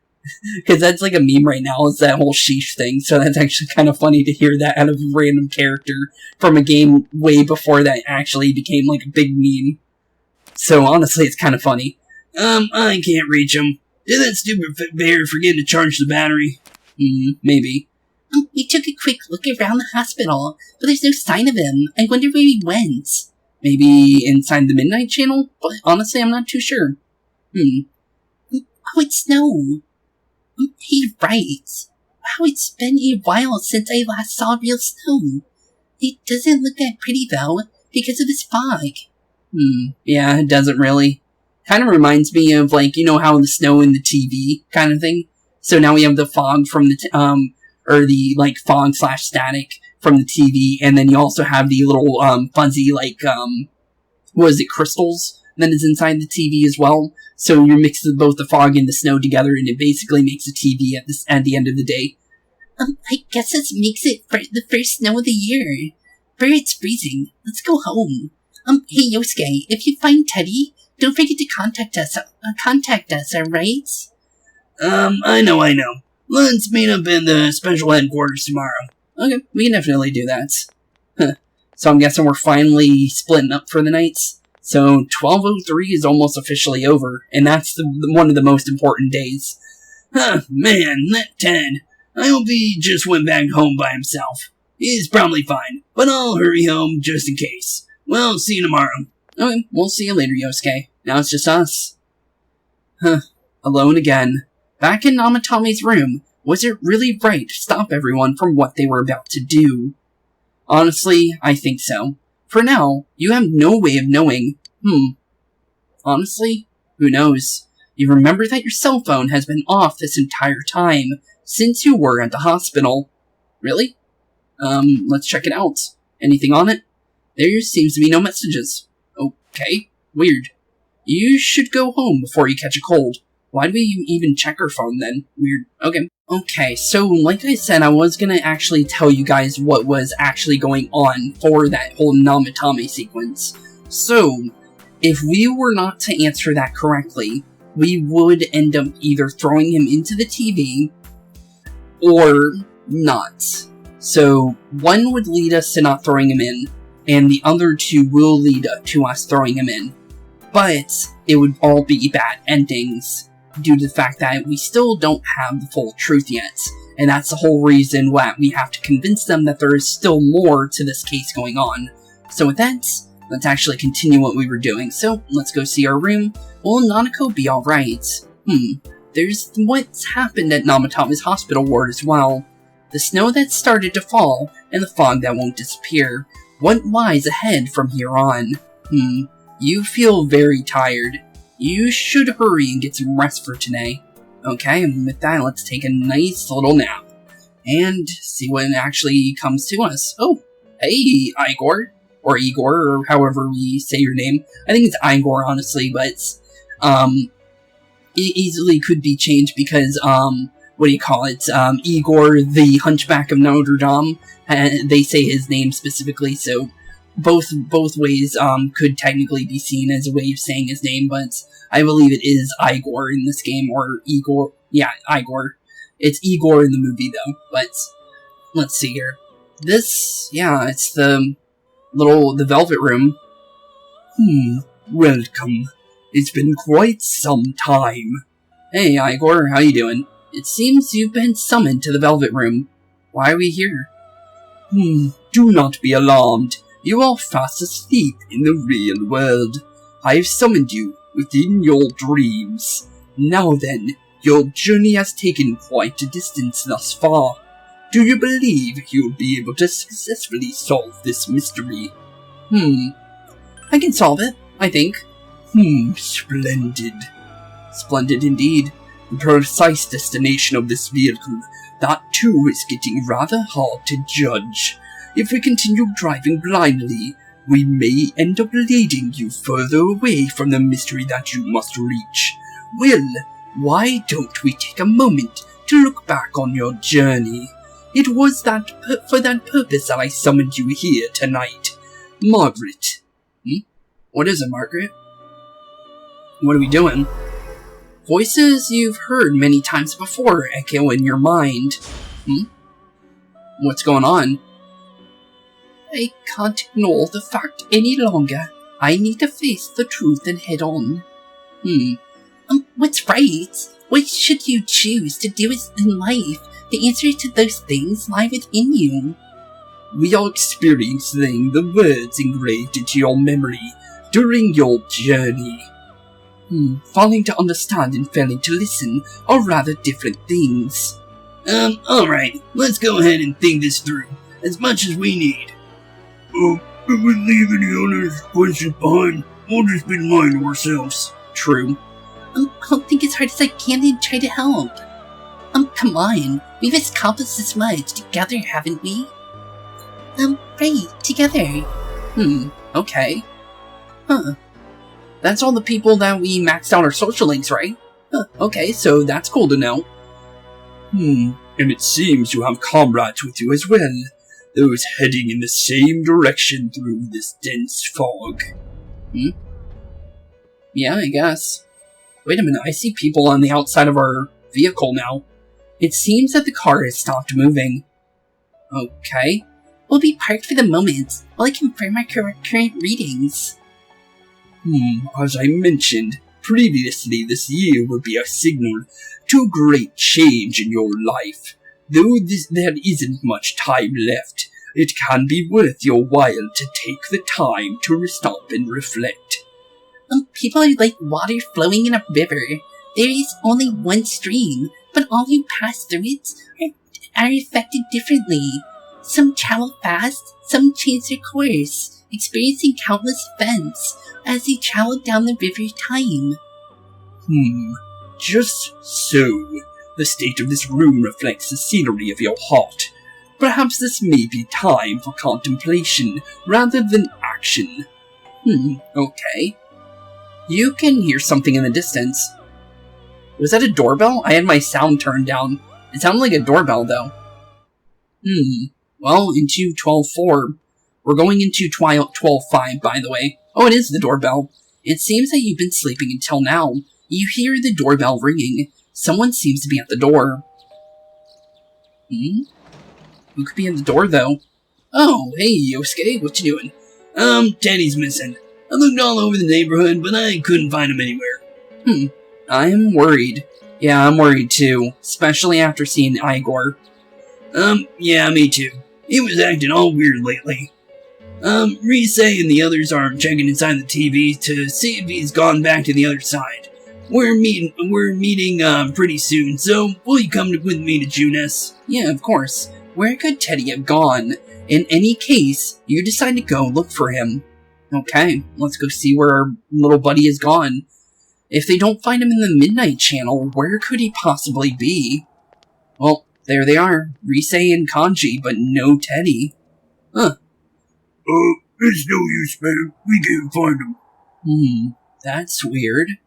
because that's like a meme right now, is that whole sheesh thing, so that's actually kind of funny to hear that out of a random character from a game way before that actually became like a big meme. So honestly, it's kind of funny. I can't reach him. Did that stupid bear forget to charge the battery? Maybe. We took a quick look around the hospital, but there's no sign of him. I wonder where he went. Maybe inside the Midnight Channel? But honestly, I'm not too sure. Oh, it's snow. He's right. Wow, it's been a while since I last saw real snow. It doesn't look that pretty, though, because of this fog. Yeah, it doesn't really. Kind of reminds me of, like, you know how the snow in the TV kind of thing? So now we have the fog from the, or the, like, fog/static from the TV, and then you also have the little, fuzzy, like, what is it, crystals that is inside the TV as well. So you mix both the fog and the snow together, and it basically makes a TV at the end of the day. I guess this makes it the first snow of the year. But it's freezing. Let's go home. Hey Yosuke, if you find Teddy, don't forget to contact us, alright? I know. Let's meet up in the special headquarters tomorrow. Okay, we can definitely do that. So I'm guessing we're finally splitting up for the nights. So 12:03 is almost officially over, and that's one of the most important days. Man, that Ted. I hope he just went back home by himself. He's probably fine, but I'll hurry home just in case. Well, see you tomorrow. Okay, we'll see you later, Yosuke. Now it's just us. Alone again. Back in Namatami's room, was it really right to stop everyone from what they were about to do? Honestly, I think so. For now, you have no way of knowing. Honestly, who knows? You remember that your cell phone has been off this entire time, since you were at the hospital. Really? Let's check it out. Anything on it? There seems to be no messages. Okay, weird. You should go home before you catch a cold. Why do we even check our phone then? Weird. Okay, so like I said, I was gonna actually tell you guys what was actually going on for that whole Namatame sequence. So, if we were not to answer that correctly, we would end up either throwing him into the TV or not. So, one would lead us to not throwing him in, and the other two will lead to us throwing him in. But it would all be bad endings, due to the fact that we still don't have the full truth yet. And that's the whole reason why we have to convince them that there is still more to this case going on. So with that, let's actually continue what we were doing. So, let's go see our room. Will Nanako be alright? There's what's happened at Namatame's hospital ward as well. The snow that started to fall, and the fog that won't disappear. What lies ahead from here on? You feel very tired. You should hurry and get some rest for today. Okay, and with that, let's take a nice little nap. And see what actually comes to us. Oh, hey, Igor. Or Igor, or however we say your name. I think it's Igor, honestly, but, it easily could be changed because, what do you call it? Igor, the Hunchback of Notre Dame, they say his name specifically, so both ways, could technically be seen as a way of saying his name, but I believe it is Igor in this game, or Igor. Yeah, Igor. It's Igor in the movie, though, but let's see here. This, yeah, it's the Velvet Room. Welcome. It's been quite some time. Hey, Igor, how you doing? It seems you've been summoned to the Velvet Room. Why are we here? Do not be alarmed. You are fast asleep in the real world. I have summoned you within your dreams. Now then, your journey has taken quite a distance thus far. Do you believe you'll be able to successfully solve this mystery? I can solve it, I think. Splendid. Splendid indeed. The precise destination of this vehicle, that too is getting rather hard to judge. If we continue driving blindly, we may end up leading you further away from the mystery that you must reach. Well, why don't we take a moment to look back on your journey? It was for that purpose that I summoned you here tonight. Margaret. What is it, Margaret? What are we doing? Voices you've heard many times before echo in your mind. What's going on? I can't ignore the fact any longer. I need to face the truth and head on. What's right? What should you choose to do in life? The answer to those things lie within you. We are experiencing the words engraved into your memory during your journey. Failing to understand and failing to listen are rather different things. Alright, let's go ahead and think this through, as much as we need. If we leave any others questions behind, we'll just be lying to ourselves. True. I'll think as hard as I can and try to help. Come on, we've accomplished this much together, haven't we? Right, together. Okay. That's all the people that we maxed out our social links, right? Okay, so that's cool to know. And it seems you have comrades with you as well, those heading in the same direction through this dense fog. Yeah, I guess. Wait a minute, I see people on the outside of our vehicle now. It seems that the car has stopped moving. Okay. We'll be parked for the moment, while I confirm our current readings. As I mentioned previously, this year will be a signal to a great change in your life. Though there isn't much time left, it can be worth your while to take the time to stop and reflect. People are like water flowing in a river. There is only one stream, but all who pass through it are affected differently. Some travel fast, some change their course, experiencing countless events as they travel down the river time. Just so. The state of this room reflects the scenery of your heart. Perhaps this may be time for contemplation rather than action. Okay. You can hear something in the distance. Was that a doorbell? I had my sound turned down. It sounded like a doorbell, though. Well, into 12.4. We're going into 12.5, by the way. Oh, it is the doorbell. It seems that you've been sleeping until now. You hear the doorbell ringing. Someone seems to be at the door. Who could be at the door, though? Oh, hey, Yosuke, what you doing? Teddy's missing. I looked all over the neighborhood, but I couldn't find him anywhere. I'm worried. Yeah, I'm worried too, especially after seeing Igor. Yeah, me too. He was acting all weird lately. Rise and the others are checking inside the TV to see if he's gone back to the other side. We're meeting pretty soon, so will you come with me to Junes? Yeah, of course. Where could Teddy have gone? In any case, you decide to go look for him. Okay, let's go see where our little buddy is gone. If they don't find him in the Midnight Channel, where could he possibly be? Well, there they are, Rise and Kanji, but no Teddy. It's no use, man. We can't find him. That's weird.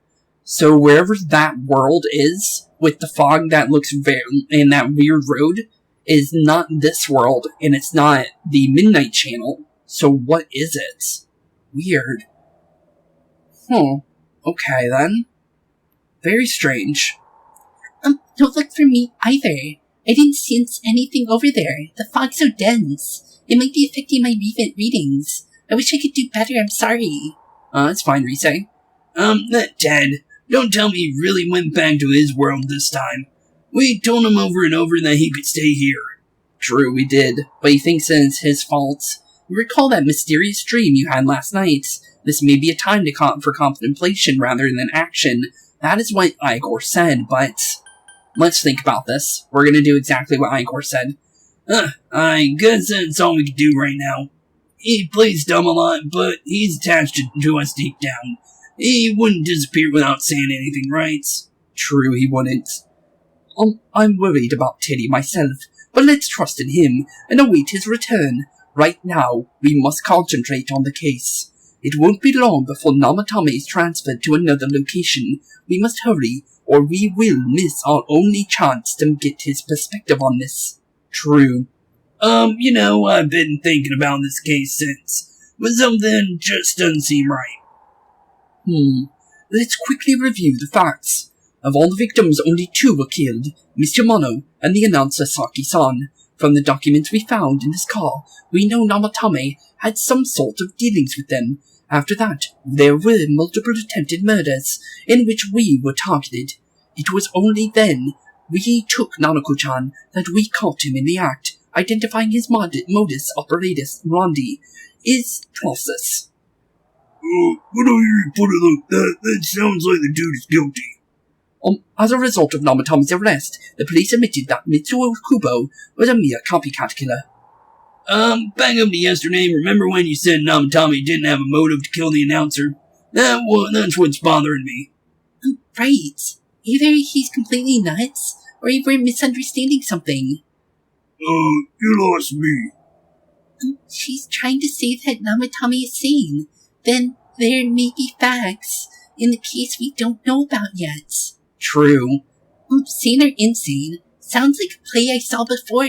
So wherever that world is, with the fog that looks in that weird road, is not this world, and it's not the Midnight Channel. So what is it? Weird. Okay then. Very strange. Don't look for me either. I didn't sense anything over there. The fog's so dense. It might be affecting my readings. I wish I could do better, I'm sorry. It's fine, Rise. That Ted. Don't tell me he really went back to his world this time. We told him over and over that he could stay here. True, we did, but he thinks it's his fault. You recall that mysterious dream you had last night. This may be a time for contemplation rather than action. That is what Igor said, but let's think about this. We're gonna do exactly what Igor said. I guess that's all we can do right now. He plays dumb a lot, but he's attached to us deep down. He wouldn't disappear without saying anything, right? True, he wouldn't. I'm worried about Teddy myself, but let's trust in him and await his return. Right now, we must concentrate on the case. It won't be long before Namatame is transferred to another location. We must hurry, or we will miss our only chance to get his perspective on this. True. I've been thinking about this case since, but something just doesn't seem right. Let's quickly review the facts. Of all the victims, only 2 were killed, Mr. Mono and the announcer Saki-san. From the documents we found in this car, we know Namatame had some sort of dealings with them. After that, there were multiple attempted murders, in which we were targeted. It was only then we took Nanako-chan that we caught him in the act, identifying his modus operandi is process. When I hear you put it like that, that sounds like the dude is guilty. As a result of Namatame's arrest, the police admitted that Mitsuo Kubo was a mere copycat killer. Back up to yesterday, remember when you said Namatame didn't have a motive to kill the announcer? That's what's bothering me. Right. Either he's completely nuts, or we're misunderstanding something. You lost me. She's trying to say that Namatame is sane. Then there may be facts in the case we don't know about yet. True. Sane or insane sounds like a play I saw before.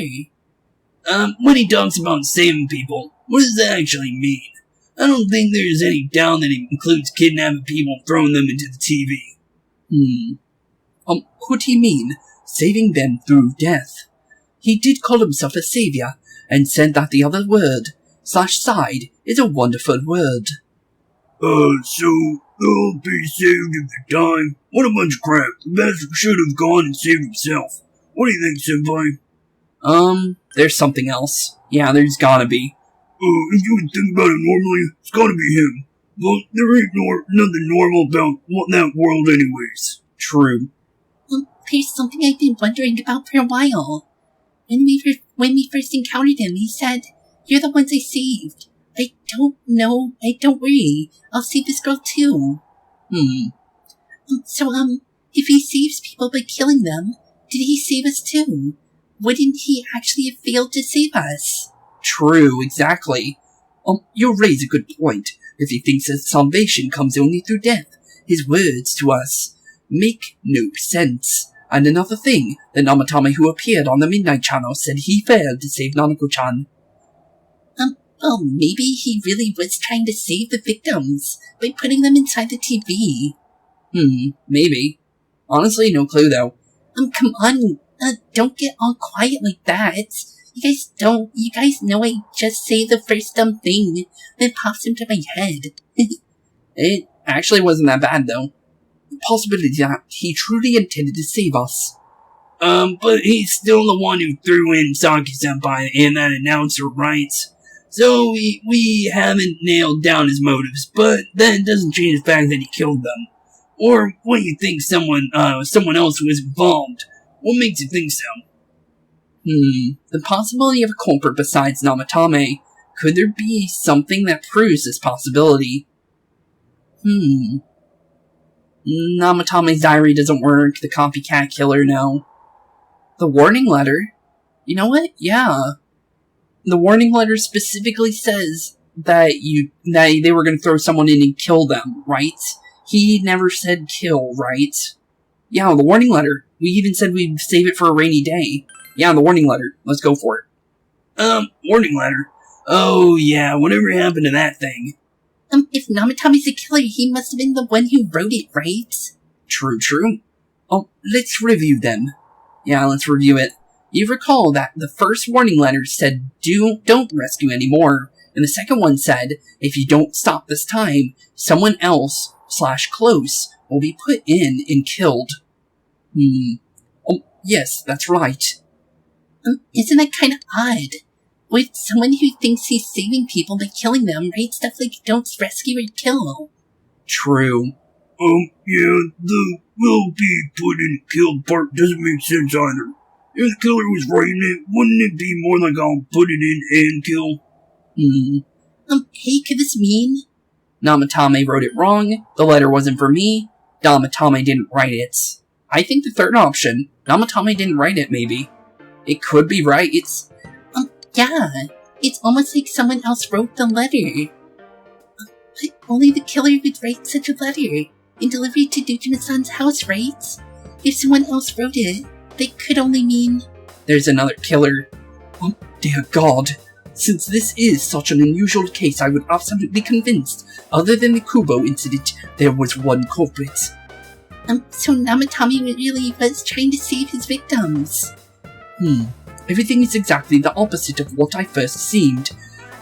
When he talks about saving people, what does that actually mean? I don't think there's any doubt that it includes kidnapping people and throwing them into the TV. Could he mean saving them through death? He did call himself a savior, and said that the other word/side is a wonderful word. So they'll be saved if they die? What a bunch of crap. The bastard should have gone and saved himself. What do you think, senpai? There's something else. Yeah, there's gotta be. If you would think about it normally, it's gotta be him. But there ain't nothing normal about that world anyways. True. There's something I've been wondering about for a while. When we first encountered him, he said, "You're the ones I saved." I don't know. Don't worry. I'll save this girl too. So, If he saves people by killing them, did he save us too? Wouldn't he actually have failed to save us? True, exactly. You raise a good point. If he thinks that salvation comes only through death, his words to us make no sense. And another thing, the Namatame who appeared on the Midnight Channel said he failed to save Nanako-chan. Well, maybe he really was trying to save the victims by putting them inside the TV. Maybe. Honestly, no clue though. Come on, don't get all quiet like that. You guys know I just say the first dumb thing that pops into my head. It actually wasn't that bad though. The possibility that he truly intended to save us. But he's still the one who threw in Saki-senpai and that announcer, right? So we haven't nailed down his motives, but that doesn't change the fact that he killed them. Or what do you think someone else was involved? What makes you think so? The possibility of a culprit besides Namatame. Could there be something that proves this possibility? Namatame's diary doesn't work, the copycat killer, no. The warning letter? You know what? Yeah. The warning letter specifically says that they were going to throw someone in and kill them, right? He never said kill, right? Yeah, the warning letter. We even said we'd save it for a rainy day. Yeah, the warning letter. Let's go for it. Warning letter? Oh yeah, whatever happened to that thing? If Namatame's the killer, he must have been the one who wrote it, right? True. Let's review them. Yeah, let's review it. You recall that the first warning letter said, don't rescue anymore. And the second one said, if you don't stop this time, someone else / close will be put in and killed. Oh, yes, that's right. Isn't that kind of odd? Would someone who thinks he's saving people by killing them write stuff like don't rescue or kill? True. Yeah, the will be put in killed part doesn't make sense either. If the killer was writing it, wouldn't it be more like I'll put it in and kill? Hey, could this mean? Namatame wrote it wrong, the letter wasn't for me, Namatame didn't write it. I think the third option, Namatame didn't write it maybe. It could be right, Yeah, it's almost like someone else wrote the letter. But only the killer would write such a letter and deliver it to Dujin-san's house, right? If someone else wrote it, that could only mean... There's another killer. Oh, dear God. Since this is such an unusual case, I would absolutely be convinced, other than the Kubo incident, there was one culprit. So Namatame really was trying to save his victims. Everything is exactly the opposite of what I first seemed.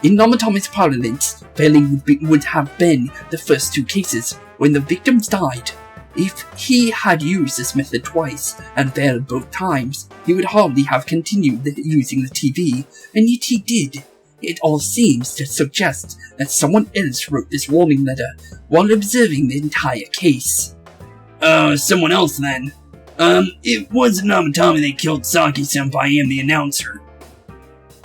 In Namatame's parlance, failing would have been the first two cases, when the victims died. If he had used this method twice, and failed both times, he would hardly have continued using the TV, and yet he did. It all seems to suggest that someone else wrote this warning letter, while observing the entire case. Someone else then. It wasn't Namatame that killed Saki-senpai and the announcer.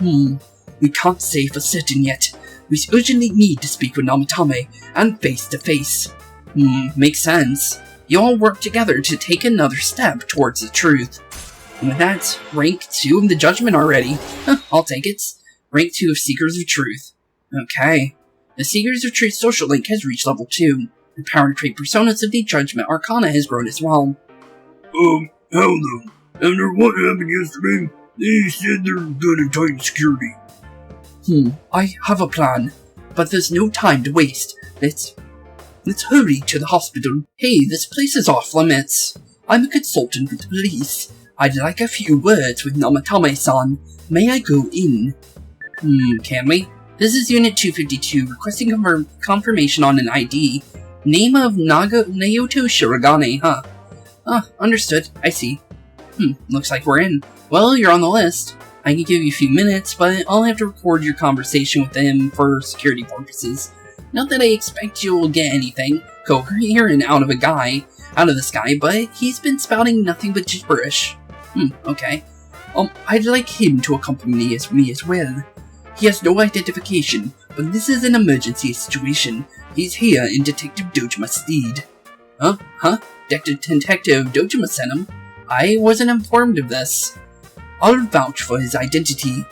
We can't say for certain yet. We urgently need to speak with Namatame, and face to face. Makes sense. You all work together to take another step towards the truth. And with that, rank 2 of the judgment already. I'll take it. Rank 2 of Seekers of Truth. Okay. The Seekers of Truth social link has reached level 2. The power to create personas of the Judgment Arcana has grown as well. How though? After what happened yesterday, they said they're gonna tighten security. I have a plan, but there's no time to waste. Let's hurry to the hospital. Hey, this place is off limits. I'm a consultant with the police. I'd like a few words with Namatame-san. May I go in? Can we? This is Unit 252, requesting confirmation on an ID. Name of Naoto Shirogane, huh? Understood. I see. Looks like we're in. Well, you're on the list. I can give you a few minutes, but I'll have to record your conversation with him for security purposes. Not that I expect you'll get anything coherent out of this guy, but he's been spouting nothing but gibberish. Okay. I'd like him to accompany me as well. He has no identification, but this is an emergency situation. He's here in Detective Dojima's stead. Huh? Detective Dojima sent him. I wasn't informed of this. I'll vouch for his identity.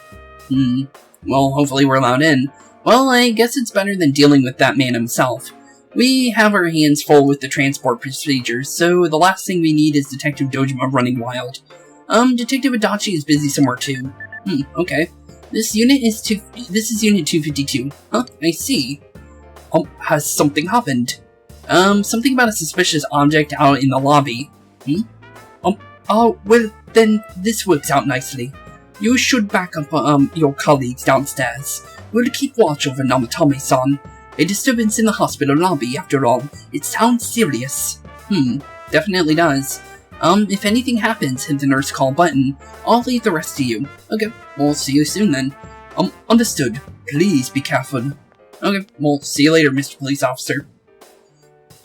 Well, hopefully we're allowed in. Well, I guess it's better than dealing with that man himself. We have our hands full with the transport procedures, so the last thing we need is Detective Dojima running wild. Detective Adachi is busy somewhere too. Okay. This is Unit 252. Huh, I see. Has something happened? Something about a suspicious object out in the lobby. Oh, well, then this works out nicely. You should back up, your colleagues downstairs. We'll keep watch over Namatame-san. A disturbance in the hospital lobby, after all. It sounds serious. Definitely does. If anything happens, hit the nurse call button. I'll leave the rest to you. Okay, we'll see you soon then. Understood. Please be careful. Okay, we'll see you later, Mr. Police Officer.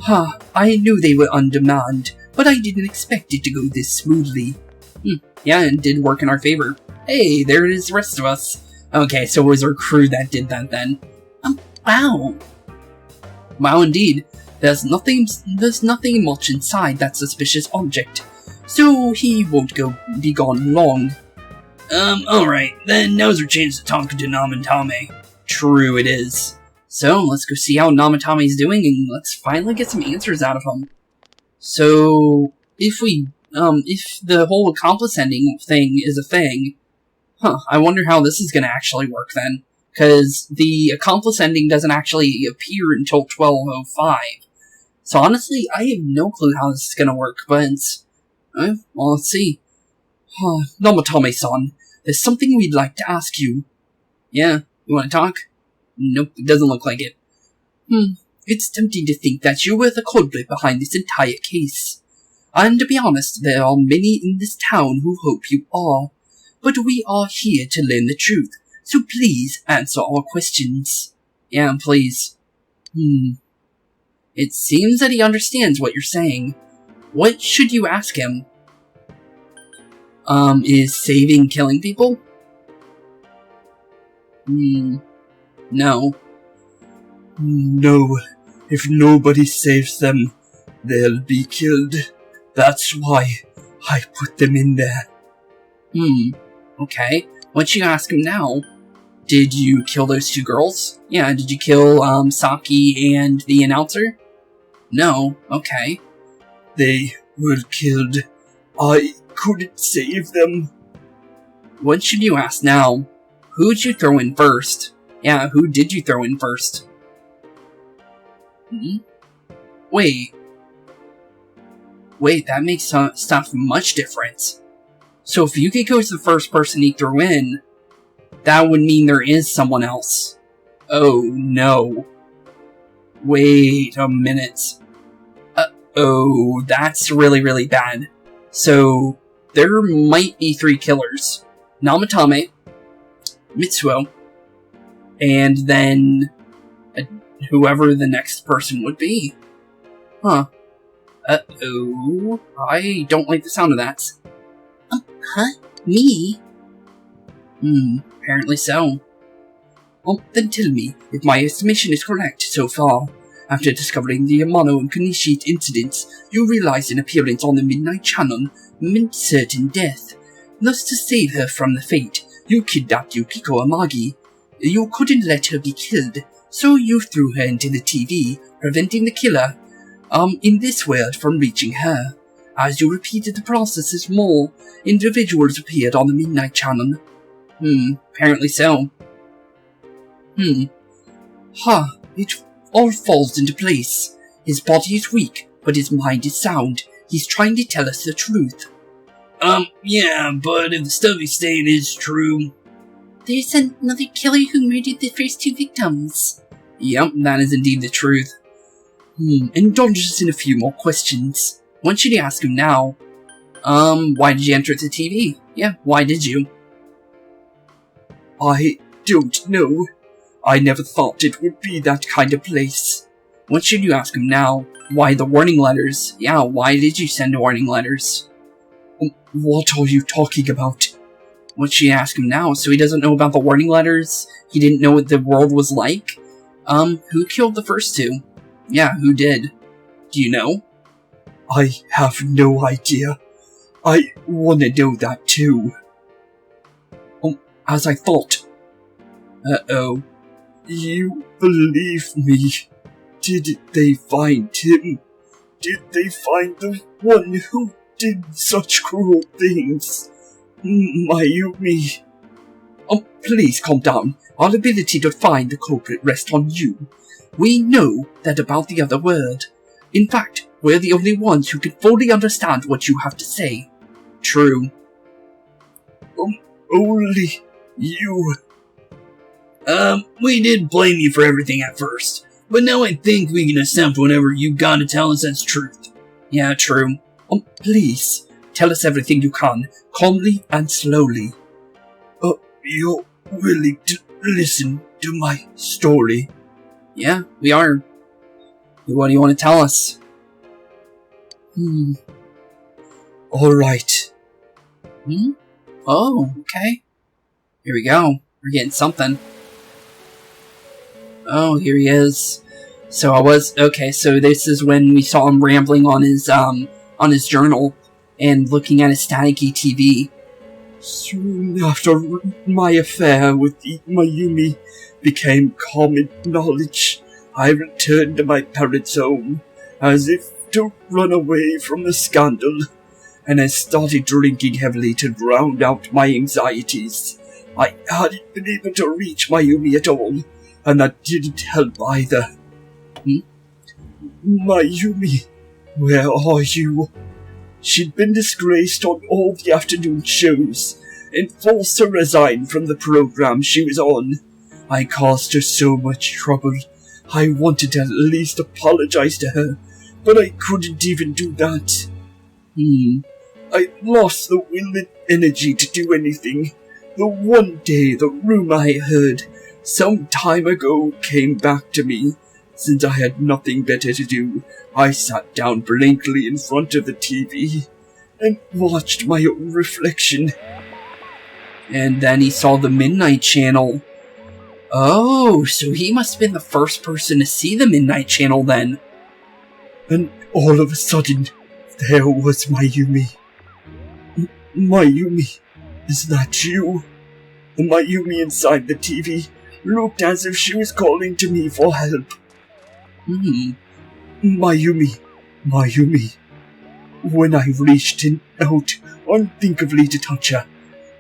I knew they were on demand, but I didn't expect it to go this smoothly. Yeah, it did work in our favor. Hey, there it is, the rest of us. Okay, so it was our crew that did that then. Wow. Wow, indeed. There's nothing much inside that suspicious object, so he won't be gone long. Alright, then now's our chance to talk to Namatame. True it is. So, let's go see how Namatame's doing, and let's finally get some answers out of him. So, if the whole Accomplice ending thing is a thing, I wonder how this is gonna actually work then. Because the Accomplice ending doesn't actually appear until 12:05. So honestly, I have no clue how this is gonna work, but, well, let's see. Namatame-san, there's something we'd like to ask you. Yeah, you wanna talk? Nope, it doesn't look like it. It's tempting to think that you were the culprit behind this entire case. And to be honest, there are many in this town who hope you are. But we are here to learn the truth, so please answer our questions. Yeah, please. It seems that he understands what you're saying. What should you ask him? Is saving killing people? No. No. If nobody saves them, they'll be killed. That's why I put them in there. Okay. What should you ask him now? Did you kill those two girls? Yeah, did you kill, Saki and the announcer? No. Okay. They were killed. I couldn't save them. What should you ask now? Who'd you throw in first? Yeah, who did you throw in first? Wait, that makes stuff much different. So if Yukiko's the first person he threw in, that would mean there is someone else. Oh no. Wait a minute. Oh, that's really, really bad. So, there might be 3 killers. Namatame, Mitsuo, and then whoever the next person would be. Uh-oh. I don't like the sound of that. Me? Apparently so. Then tell me if my estimation is correct so far. After discovering the Yamano and Kunishi incidents, you realized an appearance on the Midnight Channel meant certain death. Thus, to save her from the fate, you kidnapped Yukiko Amagi. You couldn't let her be killed, so you threw her into the TV, preventing the killer, in this world from reaching her. As you repeated the processes more, individuals appeared on the Midnight Channel. Apparently so. It all falls into place. His body is weak, but his mind is sound. He's trying to tell us the truth. Yeah, but if the stuff he's saying is true... There's another killer who murdered the first 2 victims. Yep, that is indeed the truth. Indulge us in a few more questions. What should you ask him now? Why did you enter the TV? Yeah, why did you? I don't know. I never thought it would be that kind of place. What should you ask him now? Why the warning letters? Yeah, why did you send warning letters? What are you talking about? What should you ask him now? So he doesn't know about the warning letters? He didn't know what the world was like? Who killed the first 2? Yeah, who did? Do you know? I have no idea. I want to know that too. As I thought. Uh-oh. You believe me? Did they find him? Did they find the one who did such cruel things? Mayumi. Please calm down. Our ability to find the culprit rests on you. We know that about the other world. In fact, we're the only ones who can fully understand what you have to say. True. Only you. We did blame you for everything at first, but now I think we can accept whatever you gotta tell us as truth. Yeah, true. Please, tell us everything you can, calmly and slowly. You're willing to listen to my story? Yeah, we are. What do you want to tell us? Alright. Oh, okay. Here we go. We're getting something. Oh, here he is. So so this is when we saw him rambling on his journal and looking at his staticky TV. Soon after my affair with Mayumi became common knowledge, I returned to my parents' home, as if to run away from the scandal, and I started drinking heavily to drown out my anxieties. I hadn't been able to reach Mayumi at all, and that didn't help either. Mayumi, where are you? She'd been disgraced on all the afternoon shows, and forced to resign from the program she was on. I caused her so much trouble. I wanted to at least apologize to her, but I couldn't even do that. I lost the will and energy to do anything. The one day the rumor I heard some time ago came back to me. Since I had nothing better to do, I sat down blankly in front of the TV and watched my own reflection. And then he saw the Midnight Channel. Oh, so he must have been the first person to see the Midnight Channel then. And all of a sudden, there was Mayumi. Mayumi, is that you? The Mayumi inside the TV looked as if she was calling to me for help. Mayumi. When I reached out unthinkably to touch her,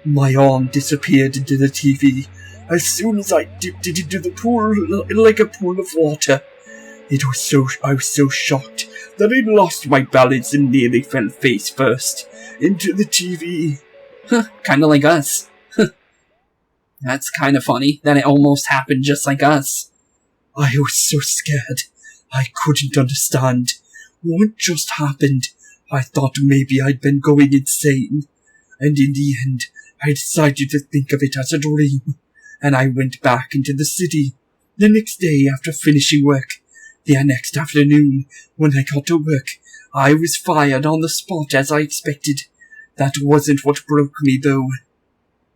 my arm disappeared into the TV as soon as I dipped it into the pool like a pool of water. I was so shocked that I lost my balance and nearly fell face first into the TV. Kinda like us. That's kinda funny that it almost happened just like us. I was so scared. I couldn't understand what just happened. I thought maybe I'd been going insane. And in the end, I decided to think of it as a dream. And I went back into the city. The next day after finishing work. The next afternoon, when I got to work, I was fired on the spot as I expected. That wasn't what broke me, though.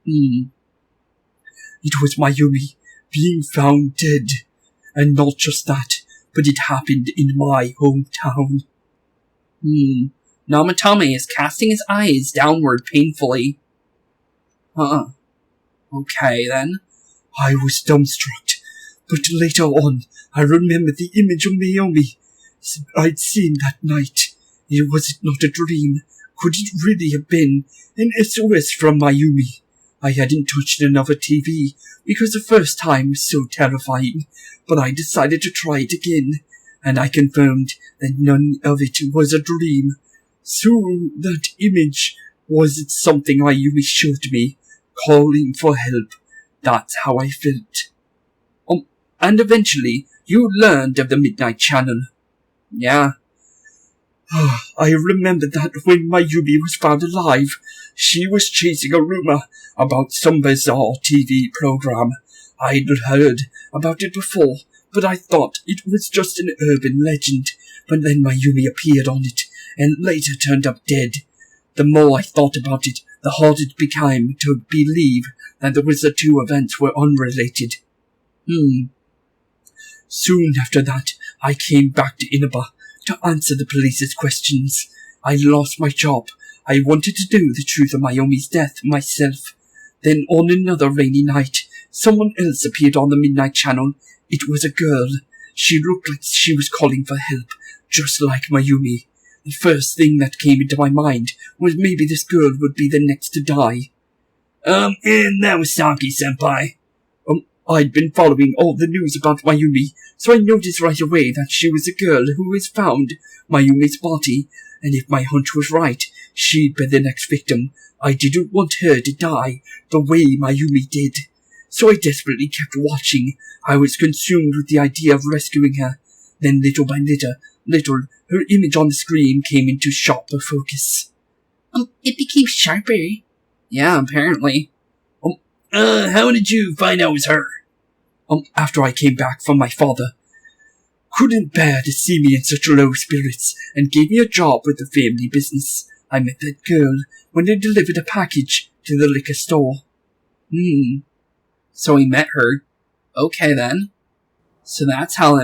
It was Mayumi being found dead. And not just that, but it happened in my hometown. Namatame is casting his eyes downward painfully. Okay, then. I was dumbstruck, but later on, I remembered the image of Mayumi I'd seen that night. Was it not a dream? Could it really have been an SOS from Mayumi? I hadn't touched another TV because the first time was so terrifying, but I decided to try it again, and I confirmed that none of it was a dream. So that image wasn't something Mayumi showed me, calling for help. That's how I felt. And eventually, you learned of the Midnight Channel. Yeah. I remember that when Mayumi was found alive, she was chasing a rumor about some bizarre TV program. I'd heard about it before, but I thought it was just an urban legend. But then Mayumi appeared on it, and later turned up dead. The more I thought about it, the harder it became to believe that the two events were unrelated. Soon after that, I came back to Inaba to answer the police's questions. I lost my job. I wanted to know the truth of Mayumi's death myself. Then on another rainy night, someone else appeared on the midnight channel. It was a girl. She looked like she was calling for help, just like Mayumi. The first thing that came into my mind was maybe this girl would be the next to die. And that was Saki-senpai. I'd been following all the news about Mayumi, so I noticed right away that she was a girl who was found Mayumi's body, and if my hunch was right, she'd be the next victim. I didn't want her to die the way Mayumi did, so I desperately kept watching. I was consumed with the idea of rescuing her. Then little by little, her image on the screen came into sharper focus. It became sharper. Yeah, apparently. How did you find out it was her? After I came back from my father, couldn't bear to see me in such low spirits and gave me a job with the family business. I met that girl when they delivered a package to the liquor store. So he met her. Okay then. So that's how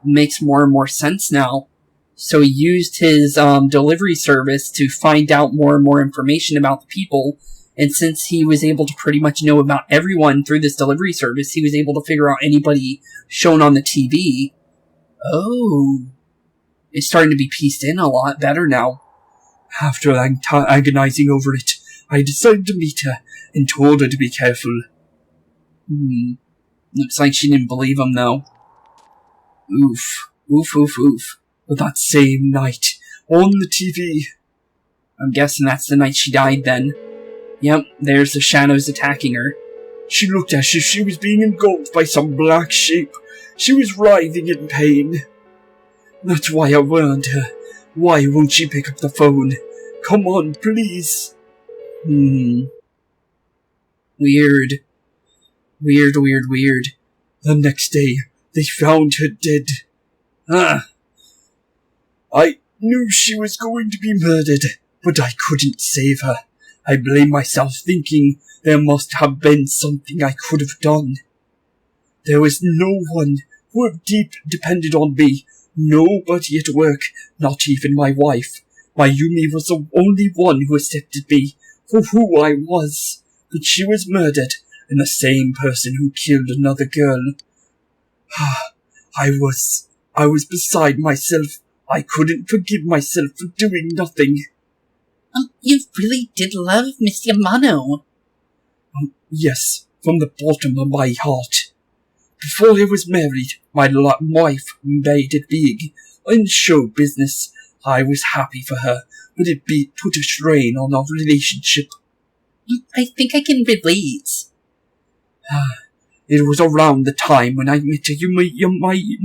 makes more and more sense now. So he used his delivery service to find out more and more information about the people, and since he was able to pretty much know about everyone through this delivery service, he was able to figure out anybody shown on the TV. Oh. It's starting to be pieced in a lot better now. After agonizing over it, I decided to meet her and told her to be careful. Looks like she didn't believe him, though. Oof. But that same night, on the TV... I'm guessing that's the night she died, then. Yep, there's the shadows attacking her. She looked as if she was being engulfed by some black shape. She was writhing in pain. That's why I warned her. Why won't she pick up the phone? Come on, please. Weird. The next day, they found her dead. I knew she was going to be murdered, but I couldn't save her. I blame myself, thinking there must have been something I could have done. There was no one who depended on me. Nobody at work, not even my wife. Mayumi was the only one who accepted me for who I was. But she was murdered, and the same person who killed another girl. I was beside myself. I couldn't forgive myself for doing nothing. You really did love Miss Yamano. Yes, from the bottom of my heart. Before I was married, my wife made it big. In show business, I was happy for her, but it put a strain on our relationship. I think I can relate. It was around the time when I met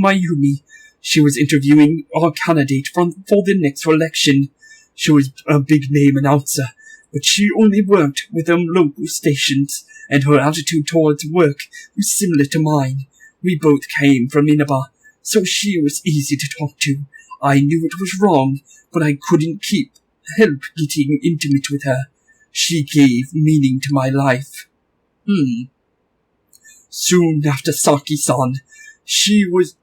Mayumi. She was interviewing our candidate for the next election. She was a big-name announcer, but she only worked with local stations, and her attitude towards work was similar to mine. We both came from Inaba, so she was easy to talk to. I knew it was wrong, but I couldn't help getting intimate with her. She gave meaning to my life. Soon after Saki-san, she was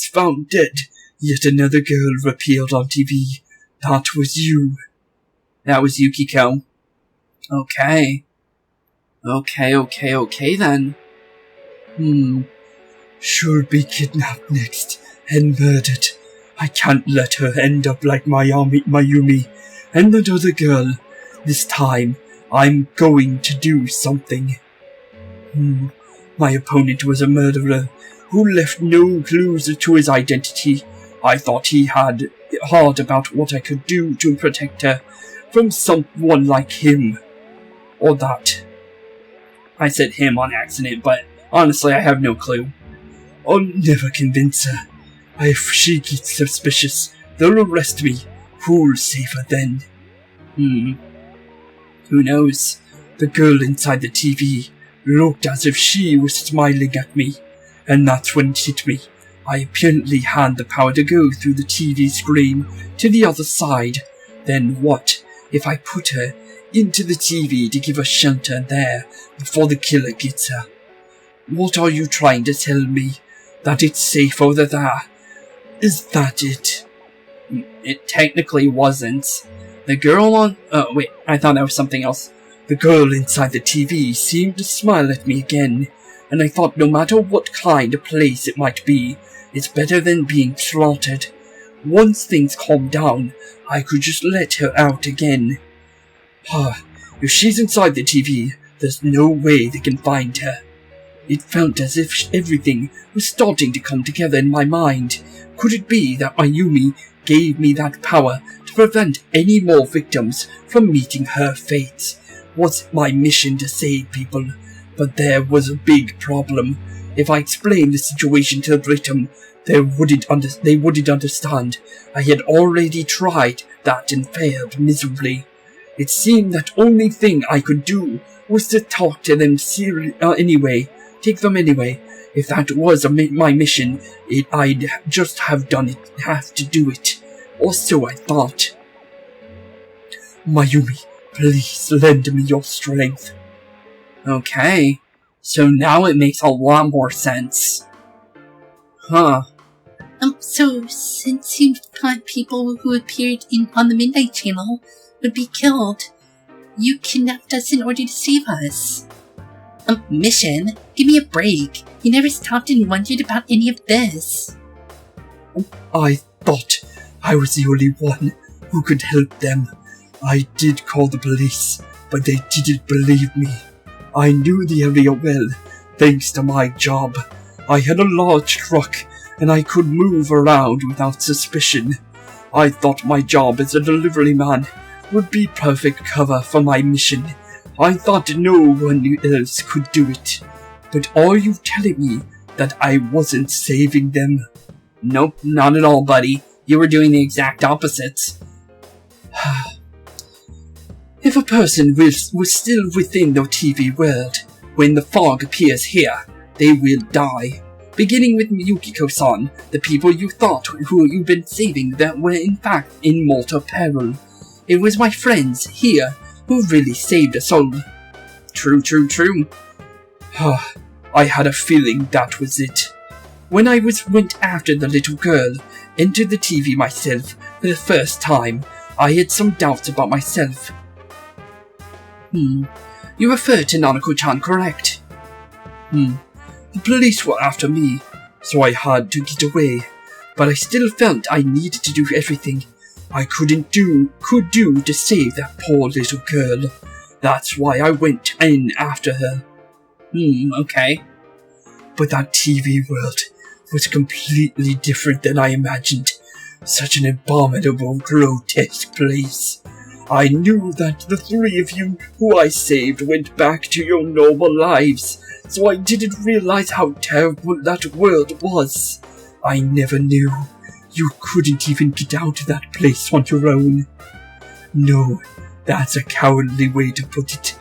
found dead. Yet another girl appeared on TV. That was you. That was Yukiko. Okay. Okay then. She'll be kidnapped next and murdered. I can't let her end up like Mayumi and that other girl. This time, I'm going to do something. My opponent was a murderer who left no clues to his identity. I thought he had hard about what I could do to protect her from someone like him. Or that. I said him on accident, but honestly I have no clue. I'll never convince her. If she gets suspicious, they'll arrest me. Who'll save her then? Who knows? The girl inside the TV looked as if she was smiling at me, and that's when it hit me. I apparently had the power to go through the TV screen to the other side. Then what if I put her into the TV to give her shelter there before the killer gets her? What are you trying to tell me? That it's safe over there? Is that it? It technically wasn't. The girl on... Oh, wait, I thought that was something else. The girl inside the TV seemed to smile at me again, and I thought no matter what kind of place it might be, it's better than being slaughtered. Once things calmed down, I could just let her out again. If she's inside the TV, there's no way they can find her. It felt as if everything was starting to come together in my mind. Could it be that Mayumi gave me that power to prevent any more victims from meeting her fate? Was it my mission to save people? But there was a big problem. If I explained the situation to Brigham, they wouldn't understand. I had already tried that and failed miserably. It seemed that only thing I could do was to talk to them anyway. Take them anyway. If that was my mission, I'd just have to do it. Or so I thought. Mayumi, please lend me your strength. Okay, so now it makes a lot more sense. Huh. So since you thought people who appeared on the Midnight Channel would be killed, you kidnapped us in order to save us. Mission? Give me a break. You never stopped and wondered about any of this. I thought I was the only one who could help them. I did call the police, but they didn't believe me. I knew the area well, thanks to my job. I had a large truck, and I could move around without suspicion. I thought my job as a delivery man would be perfect cover for my mission. I thought no one else could do it. But are you telling me that I wasn't saving them? Nope, not at all, buddy. You were doing the exact opposite. If a person was still within the TV world, when the fog appears here, they will die. Beginning with Yukiko-san, the people you thought who you've been saving that were in fact in mortal peril. It was my friends here who really saved us all. True. I had a feeling that was it. When I went after the little girl, entered the TV myself for the first time, I had some doubts about myself. You refer to Nanako-chan, correct? The police were after me, so I had to get away. But I still felt I needed to do everything I could do to save that poor little girl. That's why I went in after her. Okay. But that TV world was completely different than I imagined. Such an abominable, grotesque place. I knew that the three of you who I saved went back to your normal lives, so I didn't realize how terrible that world was. I never knew. You couldn't even get out of that place on your own. No, that's a cowardly way to put it.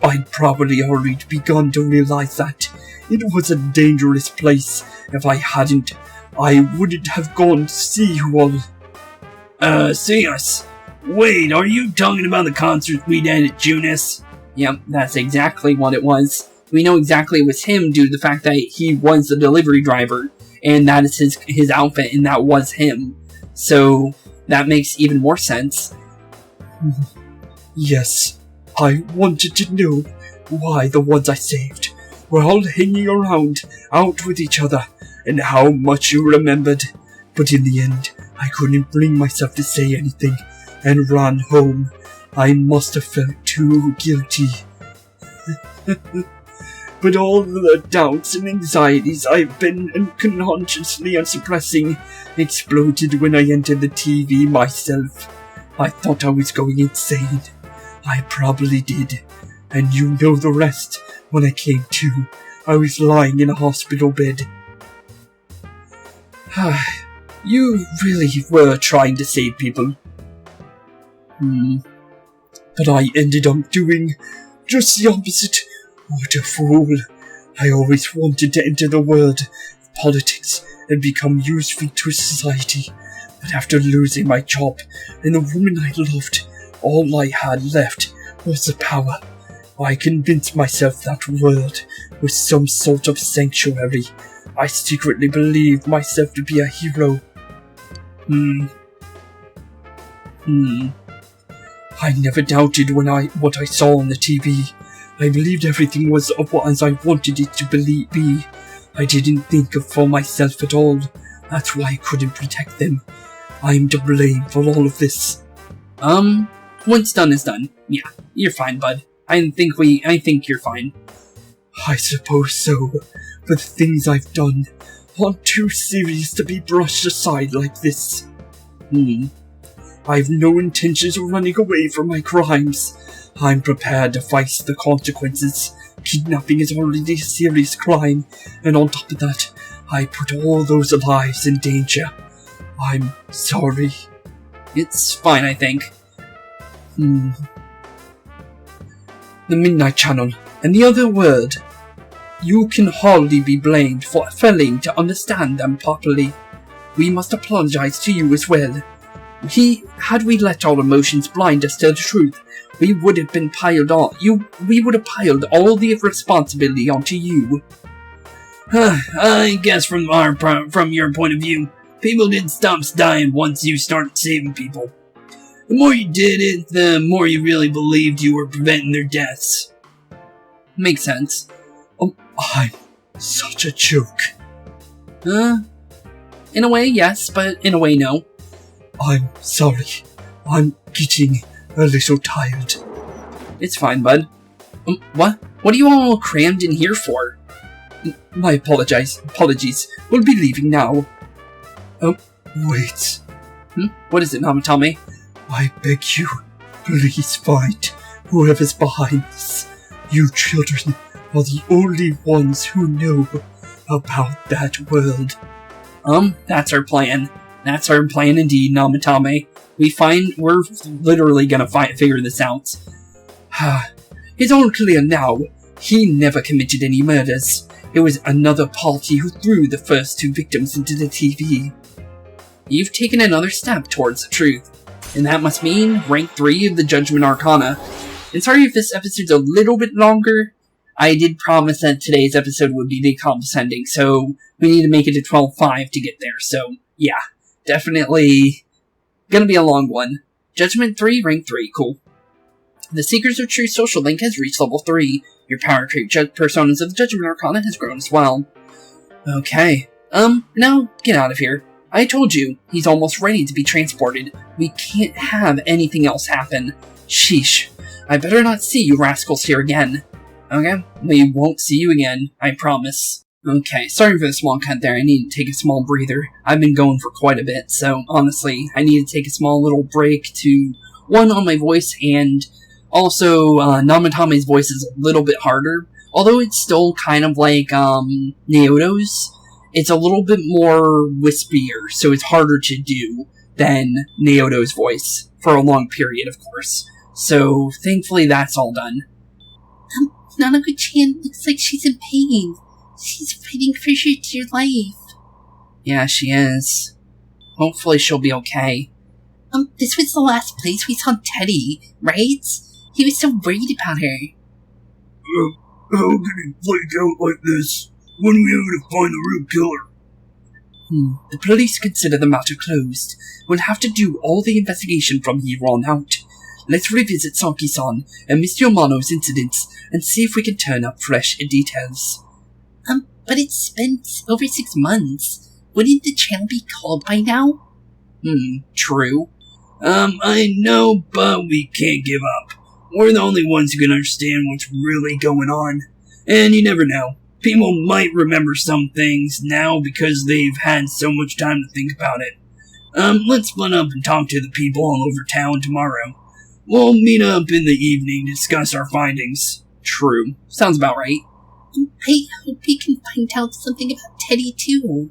I'd probably already begun to realize that. It was a dangerous place. If I hadn't, I wouldn't have gone to see you all. See us. Wait, are you talking about the concert we did at Junis? Yep, that's exactly what it was. We know exactly it was him due to the fact that he was the delivery driver, and that is his outfit, and that was him. So, that makes even more sense. Yes, I wanted to know why the ones I saved were all hanging around, out with each other, and how much you remembered. But in the end, I couldn't bring myself to say anything, and ran home. I must have felt too guilty. But all the doubts and anxieties I've been unconsciously suppressing exploded when I entered the TV myself. I thought I was going insane. I probably did. And you know the rest. When I came to, I was lying in a hospital bed. You really were trying to save people. But I ended up doing just the opposite. What a fool. I always wanted to enter the world of politics and become useful to society. But after losing my job and the woman I loved, all I had left was the power. I convinced myself that world was some sort of sanctuary. I secretly believed myself to be a hero. I never doubted what I saw on the TV. I believed everything was as I wanted it to be. I didn't think for myself at all. That's why I couldn't protect them. I'm to blame for all of this. What's done is done. Yeah, you're fine, bud. I think you're fine. I suppose so, but the things I've done aren't too serious to be brushed aside like this. I've no intentions of running away from my crimes. I'm prepared to face the consequences. Kidnapping is already a serious crime, and on top of that, I put all those lives in danger. I'm sorry. It's fine, I think. The Midnight Channel, and the other word. You can hardly be blamed for failing to understand them properly. We must apologize to you as well. Had we let our emotions blind us to the truth, we would have piled all the responsibility onto you. I guess from your point of view, people didn't stop dying once you started saving people. The more you did it, the more you really believed you were preventing their deaths. Makes sense. I'm such a joke. In a way, yes, but in a way, no. I'm sorry. I'm getting a little tired. It's fine, bud. What? What are you all crammed in here for? My apologies. We'll be leaving now. Wait. What is it, Namatame? I beg you, please find whoever's behind this. You children are the only ones who know about that world. That's our plan. That's our plan indeed, Namatame. We're literally gonna figure this out. It's all clear now. He never committed any murders. It was another party who threw the first two victims into the TV. You've taken another step towards the truth. And that must mean rank 3 of the Judgment Arcana. And sorry if this episode's a little bit longer. I did promise that today's episode would be the Accomplice ending, so we need to make it to 12.5 to get there. So, yeah, definitely gonna be a long one. Judgment 3, rank 3, cool. The Seekers of True social link has reached level 3. Your power trait personas of the Judgment Arcana has grown as well. Okay, now get out of here. I told you, he's almost ready to be transported. We can't have anything else happen. Sheesh. I better not see you rascals here again. Okay, we won't see you again, I promise. Okay, sorry for the small cut there, I need to take a small breather. I've been going for quite a bit, so honestly, I need to take a small little break to, one, on my voice, and also, Namatame's voice is a little bit harder. Although it's still kind of like, Naoto's, it's a little bit more wispier, so it's harder to do than Naoto's voice, for a long period, of course. So, thankfully that's all done. Nanako-chan looks like she's in pain. She's fighting for her dear life. Yeah, she is. Hopefully she'll be okay. This was the last place we saw Teddy, right? He was so worried about her. How could he flake out like this? When are we able to find the real killer? The police consider the matter closed. We'll have to do all the investigation from here on out. Let's revisit Saki-san and Mr. Yamano's incidents and see if we can turn up fresh details. But it's been over 6 months. Wouldn't the channel be called by now? True. I know, but we can't give up. We're the only ones who can understand what's really going on. And you never know. People might remember some things now because they've had so much time to think about it. Let's split up and talk to the people all over town tomorrow. We'll meet up in the evening to discuss our findings. True. Sounds about right. I hope we can find out something about Teddy too.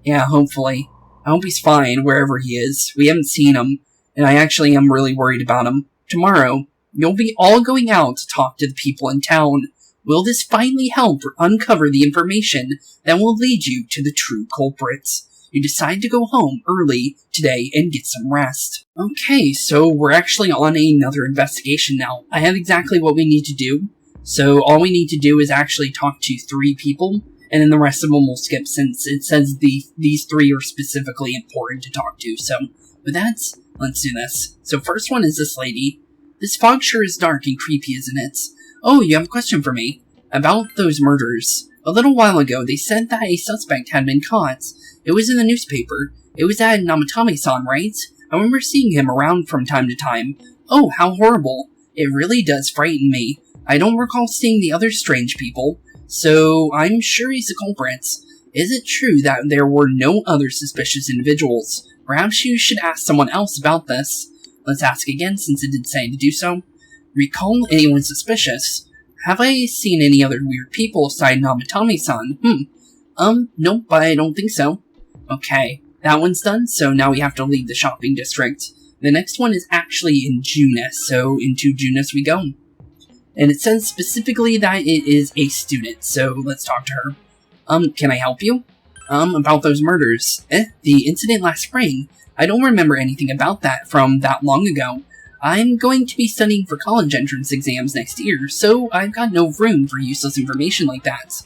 Yeah, hopefully. I hope he's fine wherever he is. We haven't seen him, and I actually am really worried about him. Tomorrow, you'll be all going out to talk to the people in town. Will this finally help uncover the information that will lead you to the true culprits? You decide to go home early today and get some rest. Okay, so we're actually on another investigation now. I have exactly what we need to do. So all we need to do is actually talk to 3 people, and then the rest of them we'll skip since it says these three are specifically important to talk to. So, with that, let's do this. So first one is this lady. This fog sure is dark and creepy, isn't it? Oh, you have a question for me? About those murders. A little while ago, they said that a suspect had been caught. It was in the newspaper. It was that Namatame-san, right? I remember seeing him around from time to time. Oh, how horrible. It really does frighten me. I don't recall seeing the other strange people, so I'm sure he's the culprit. Is it true that there were no other suspicious individuals? Perhaps you should ask someone else about this. Let's ask again, since it did say to do so. Recall anyone suspicious. Have I seen any other weird people aside Namatame-san? Nope, but I don't think so. Okay, that one's done, so now we have to leave the shopping district. The next one is actually in Junus, so into Junus we go. And it says specifically that it is a student, so let's talk to her. Can I help you? About those murders. The incident last spring. I don't remember anything about that from that long ago. I'm going to be studying for college entrance exams next year, so I've got no room for useless information like that.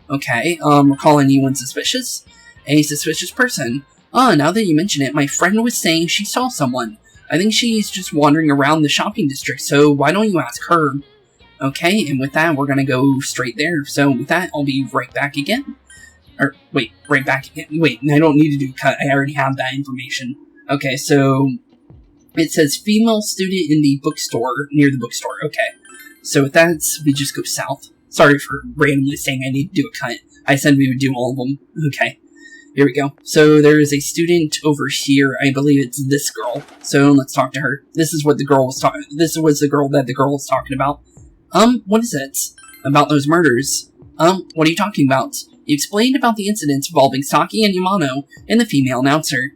Okay, recall anyone suspicious? A suspicious person. Now that you mention it, my friend was saying she saw someone. I think she's just wandering around the shopping district, so why don't you ask her? Okay, and with that, we're gonna go straight there. So with that, I'll be right back again. Or, wait, right back again. Wait, I don't need to do a cut. I already have that information. Okay, so it says female student in the bookstore, near the bookstore. Okay, so with that, we just go south. Sorry for randomly saying I need to do a cut. I said we would do all of them. Okay, here we go. So there is a student over here. I believe it's this girl. So let's talk to her. This is what the girl was talking. This was the girl that the girl was talking about. What is it? About those murders. What are you talking about? You explained about the incidents involving Saki and Yamano and the female announcer.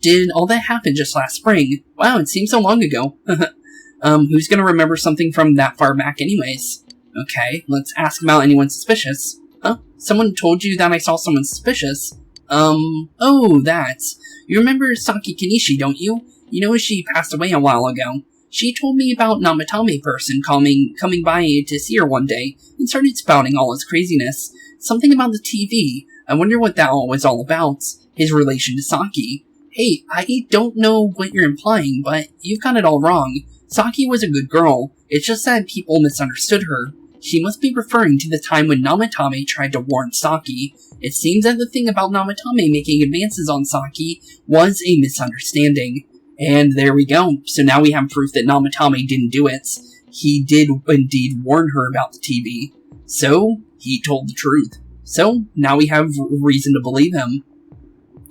Did all that happen just last spring? Wow, it seems so long ago. Who's gonna remember something from that far back anyways? Okay, let's ask about anyone suspicious. Huh? Someone told you that I saw someone suspicious? Oh, that. You remember Saki Kenishi, don't you? You know she passed away a while ago. She told me about Namatame person coming by to see her one day, and started spouting all his craziness. Something about the TV. I wonder what that was all about. His relation to Saki. Hey, I don't know what you're implying, but you've got it all wrong. Saki was a good girl. It's just that people misunderstood her. She must be referring to the time when Namatame tried to warn Saki. It seems that the thing about Namatame making advances on Saki was a misunderstanding. And there we go. So now we have proof that Namatame didn't do it. He did indeed warn her about the TV. So, he told the truth. So, now we have reason to believe him.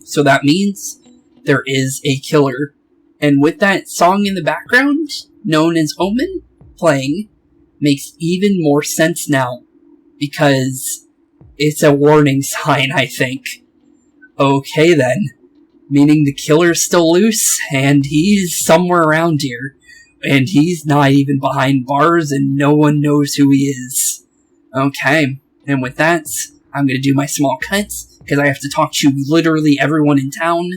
So that means there is a killer. And with that song in the background, known as Omen, playing, makes even more sense now. Because it's a warning sign, I think. Okay then. Meaning the killer's still loose, and he's somewhere around here. And he's not even behind bars, and no one knows who he is. Okay, and with that, I'm gonna do my small cuts, because I have to talk to literally everyone in town.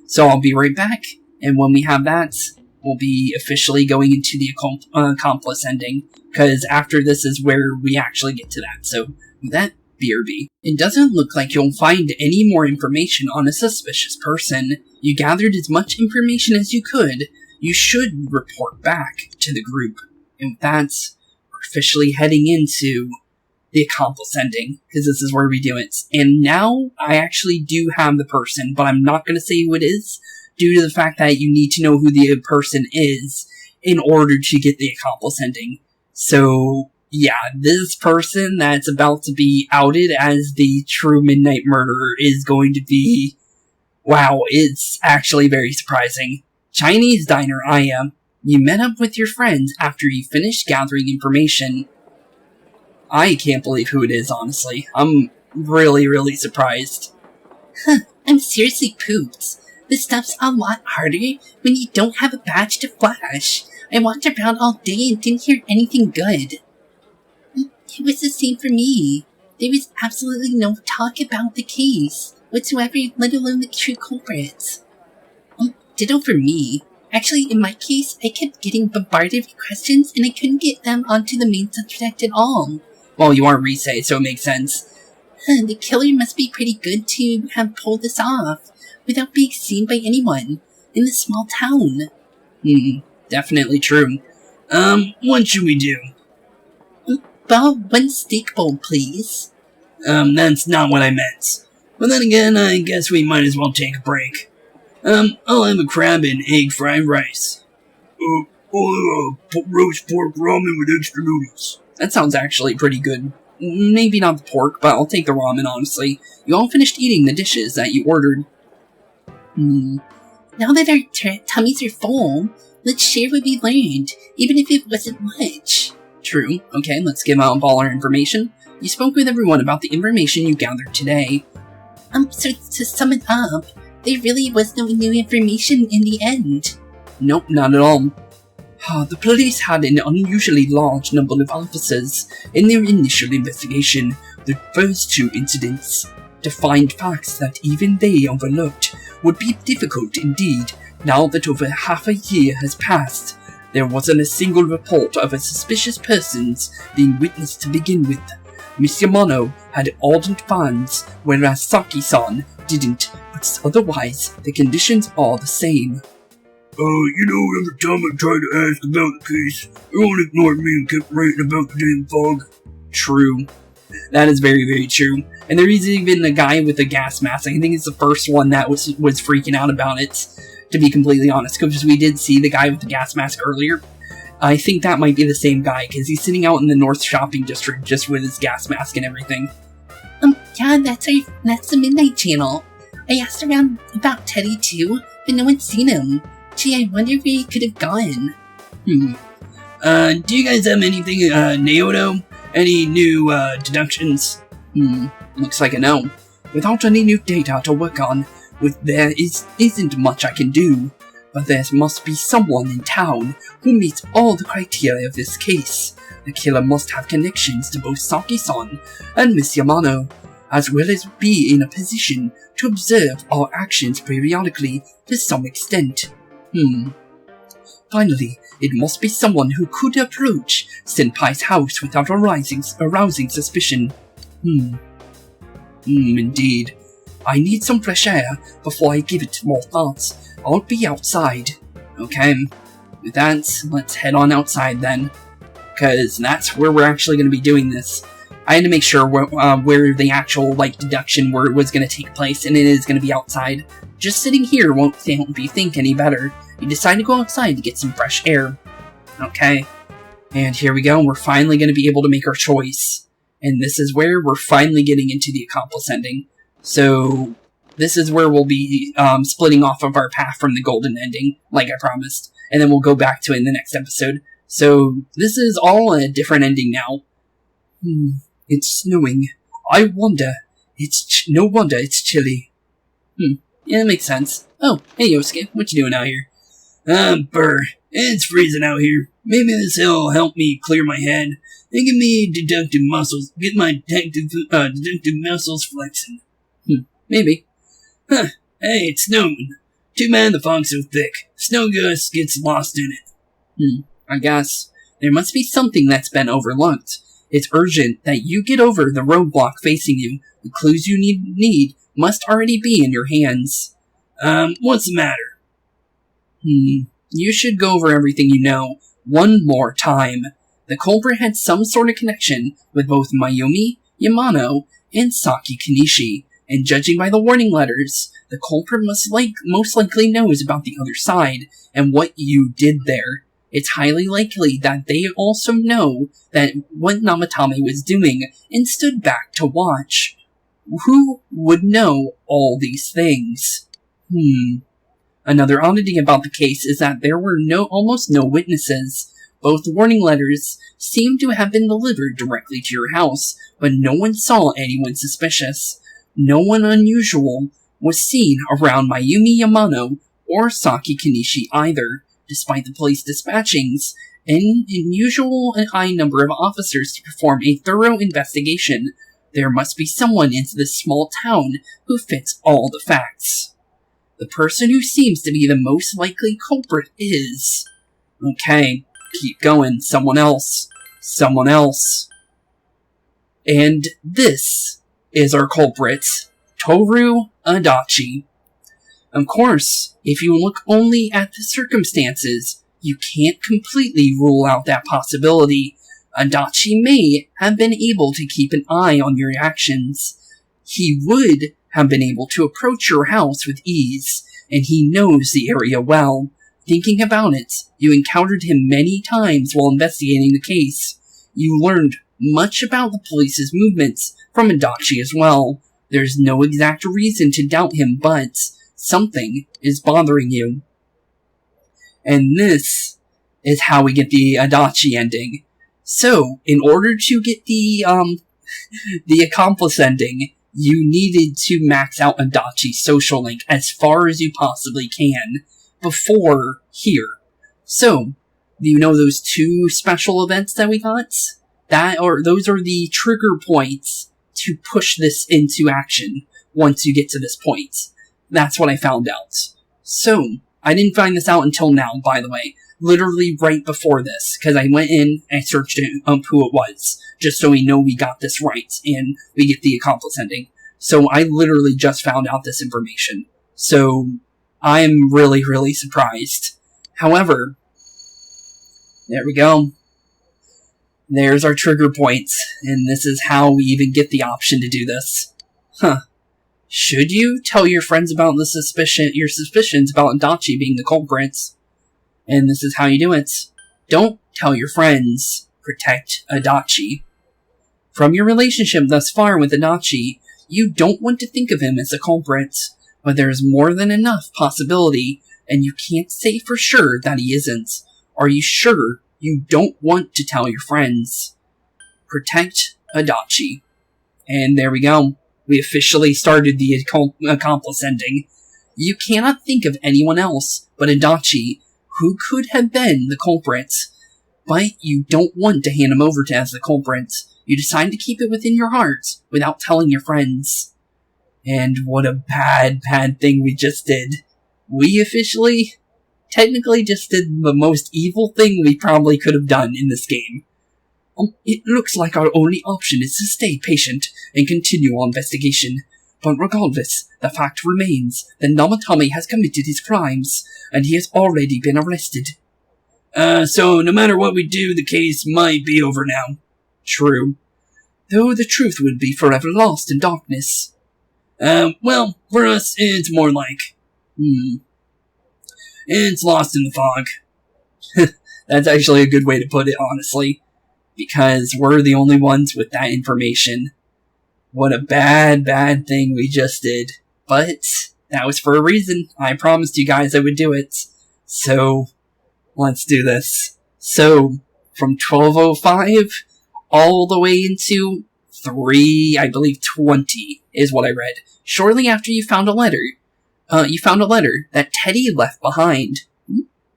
So I'll be right back, and when we have that, we'll be officially going into the Accomplice ending, because after this is where we actually get to that. So, with that, BRB. It doesn't look like you'll find any more information on a suspicious person. You gathered as much information as you could. You should report back to the group. And with that, we're officially heading into the Accomplice ending, because this is where we do it. And now, I actually do have the person, but I'm not going to say who it is, due to the fact that you need to know who the person is in order to get the Accomplice ending. So, yeah, this person that's about to be outed as the true Midnight Murderer is going to be... wow, it's actually very surprising. Chinese diner, Aya. You met up with your friends after you finished gathering information. I can't believe who it is, honestly. I'm really, really surprised. I'm seriously pooped. This stuff's a lot harder when you don't have a badge to flash. I walked around all day and didn't hear anything good. It was the same for me. There was absolutely no talk about the case whatsoever, let alone the true culprits. Ditto for me. Actually, in my case, I kept getting bombarded with questions and I couldn't get them onto the main subject at all. Well, you are Risei, so it makes sense. The killer must be pretty good to have pulled this off without being seen by anyone in this small town. Definitely true. What should we do? Well, one steak bowl, please. That's not what I meant. But then again, I guess we might as well take a break. I'll have a crab and egg fried rice. Roast pork ramen with extra noodles. That sounds actually pretty good. Maybe not the pork, but I'll take the ramen, honestly. You all finished eating the dishes that you ordered. Now that our tummies are full, let's share what we learned, even if it wasn't much. True. Okay, let's give out all our information. You spoke with everyone about the information you gathered today. So to sum it up, there really was no new information in the end. Nope, not at all. The police had an unusually large number of officers in their initial investigation, the first two incidents, to find facts that even they overlooked would be difficult indeed. Now that over half a year has passed, there wasn't a single report of a suspicious persons being witnessed to begin with. Miss Yamano had ardent fans, whereas Saki-san didn't, but otherwise the conditions are the same. Every time I tried to ask about the case, everyone ignored me and kept writing about the damn fog. True. That is very, very true. And there is even a guy with a gas mask. I think it's the first one that was freaking out about it, to be completely honest, because we did see the guy with the gas mask earlier. I think that might be the same guy, because he's sitting out in the North Shopping District just with his gas mask and everything. Yeah, that's the Midnight Channel. I asked around about Teddy too, but no one's seen him. Gee, I wonder where he could have gone. Do you guys have anything, Naoto? Any new, deductions? Looks like a no. Without any new data to work on, there isn't much I can do. But there must be someone in town who meets all the criteria of this case. The killer must have connections to both Saki-san and Miss Yamano, as well as be in a position to observe our actions periodically to some extent. Finally, it must be someone who could approach Senpai's house without arousing suspicion. Indeed. I need some fresh air before I give it more thoughts. I'll be outside. Okay. With that, let's head on outside then. Because that's where we're actually going to be doing this. I had to make sure where the actual, deduction was going to take place, and it is going to be outside. Just sitting here won't help you think any better. You decide to go outside to get some fresh air. Okay. And here we go. We're finally going to be able to make our choice. And this is where we're finally getting into the Accomplice ending. So, this is where we'll be splitting off of our path from the golden ending, like I promised. And then we'll go back to it in the next episode. So, this is all a different ending now. It's snowing. I wonder. No wonder it's chilly. Yeah, that makes sense. Oh, hey Yosuke, what you doing out here? Burr, it's freezing out here. Maybe this will help me clear my head and get me deductive muscles, get my deductive muscles flexing. Maybe. Hey, it's snowing. Too bad the fog's so thick. Snow gust gets lost in it. I guess. There must be something that's been overlooked. It's urgent that you get over the roadblock facing you. The clues you need must already be in your hands. What's the matter? You should go over everything you know one more time. The culprit had some sort of connection with both Mayumi, Yamano, and Saki Kanishi, and judging by the warning letters, the culprit most likely knows about the other side and what you did there. It's highly likely that they also know that what Namatame was doing and stood back to watch. Who would know all these things? Another oddity about the case is that there were almost no witnesses. Both warning letters seem to have been delivered directly to your house, but no one saw anyone suspicious. No one unusual was seen around Mayumi Yamano or Saki Kanishi either, despite the police dispatchings an unusual and high number of officers to perform a thorough investigation. There must be someone in this small town who fits all the facts. The person who seems to be the most likely culprit is... Okay, keep going. Someone else. Someone else. And this is our culprit, Toru Adachi. Of course, if you look only at the circumstances, you can't completely rule out that possibility. Adachi may have been able to keep an eye on your actions. He would have been able to approach your house with ease, and he knows the area well. Thinking about it, you encountered him many times while investigating the case. You learned much about the police's movements from Adachi as well. There's no exact reason to doubt him, but something is bothering you. And this is how we get the Adachi ending. So, in order to get the Accomplice ending, you needed to max out Adachi's social link as far as you possibly can before here. So, do you know those 2 special events that we got? Those are the trigger points to push this into action once you get to this point. That's what I found out. So, I didn't find this out until now, by the way. Literally right before this, because I went in and searched who it was, just so we know we got this right, and we get the Accomplice ending. So I literally just found out this information. So, I'm really, really surprised. However, there we go. There's our trigger points, and this is how we even get the option to do this. Huh. Should you tell your friends about your suspicions about Adachi being the culprits? And this is how you do it. Don't tell your friends. Protect Adachi. From your relationship thus far with Adachi, you don't want to think of him as a culprit, but there's more than enough possibility, and you can't say for sure that he isn't. Are you sure you don't want to tell your friends? Protect Adachi. And there we go. We officially started the Accomplice ending. You cannot think of anyone else but Adachi who could have been the culprit, but you don't want to hand him over to as the culprit. You decide to keep it within your heart without telling your friends. And what a bad thing we just did. We officially, technically just did the most evil thing we probably could have done in this game. It looks like our only option is to stay patient and continue our investigation. But regardless, the fact remains that Namatame has committed his crimes, and he has already been arrested. So no matter what we do, the case might be over now. True. Though the truth would be forever lost in darkness. Well, for us, it's more like, it's lost in the fog. That's actually a good way to put it, honestly. Because we're the only ones with that information. What a bad thing we just did. But that was for a reason. I promised you guys I would do it. So, let's do this. So, from 12:05 all the way into 3:20 is what I read. Shortly after you found a letter. That Teddy left behind.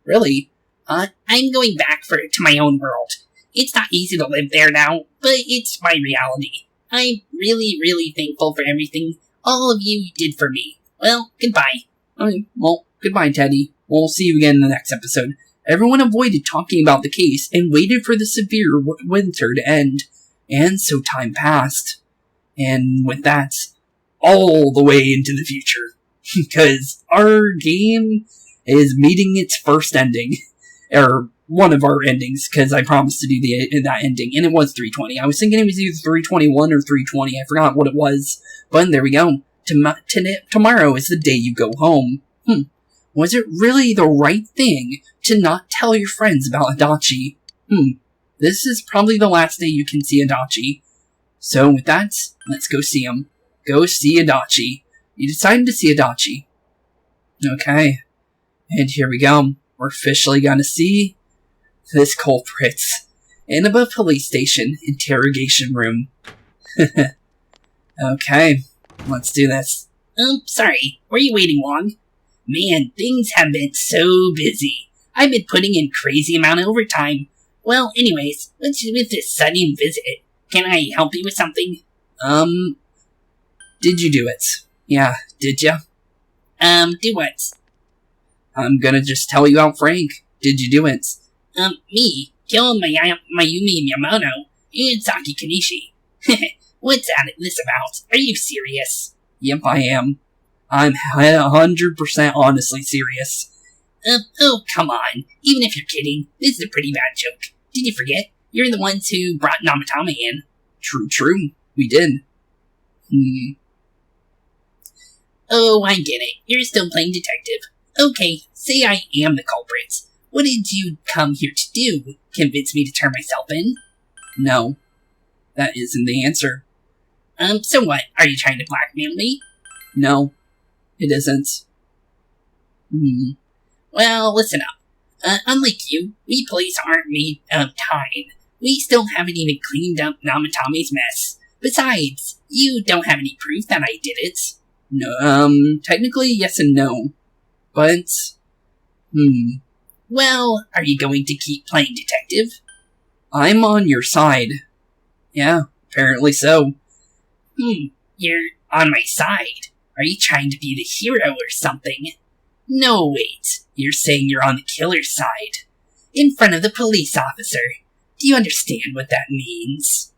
Really? I'm going back to my own world. It's not easy to live there now, but it's my reality. I'm really thankful for everything all of you did for me. Well, goodbye. Okay, well, goodbye, Teddy. We'll see you again in the next episode. Everyone avoided talking about the case and waited for the severe winter to end. And so time passed. And with that, all the way into the future. Because our game is meeting its first ending. Or one of our endings, because I promised to do that ending, and it was 3:20. I was thinking it was either 3:21 or 3:20. I forgot what it was. But there we go. Tomorrow is the day you go home. Was it really the right thing to not tell your friends about Adachi? This is probably the last day you can see Adachi. So with that, let's go see him. Go see Adachi. You decided to see Adachi. Okay. And here we go. We're officially gonna see this culprit. Inaba police station, interrogation room. Okay, let's do this. Sorry, were you waiting long? Man, things have been so busy. I've been putting in crazy amount of overtime. Well, anyways, with this sudden visit, can I help you with something? Did you do it? Yeah, did ya? Do what? I'm gonna just tell you out frank. Did you do it? Me, killed Mayumi Yamamoto and Saki Kanishi. What's this about? Are you serious? Yep, I am. I'm 100% honestly serious. Oh, come on. Even if you're kidding, this is a pretty bad joke. Did you forget? You're the ones who brought Namatame in. True. We did. Oh, I get it. You're still playing detective. Okay, say I am the culprit. What did you come here to do? Convince me to turn myself in? No. That isn't the answer. So what? Are you trying to blackmail me? No. It isn't. Well, listen up. Unlike you, we police aren't made of time. We still haven't even cleaned up Namatame's mess. Besides, you don't have any proof that I did it. No, technically yes and no. But, Well, are you going to keep playing detective? I'm on your side. Yeah, apparently so. You're on my side. Are you trying to be the hero or something? No, wait. You're saying you're on the killer's side. In front of the police officer. Do you understand what that means?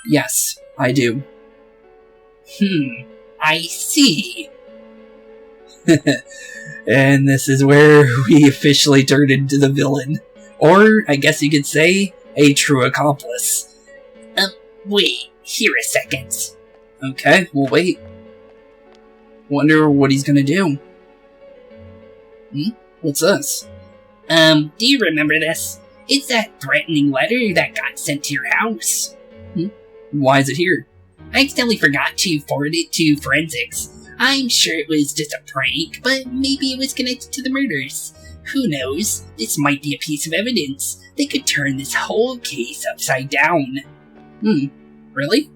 Yes, I do. I see. And this is where we officially turned into the villain. Or, I guess you could say, a true accomplice. Wait, here a second. Okay, we'll wait. Wonder what he's gonna do. What's this? Do you remember this? It's that threatening letter that got sent to your house. Why is it here? I accidentally forgot to forward it to forensics. I'm sure it was just a prank, but maybe it was connected to the murders. Who knows? This might be a piece of evidence that could turn this whole case upside down. Really?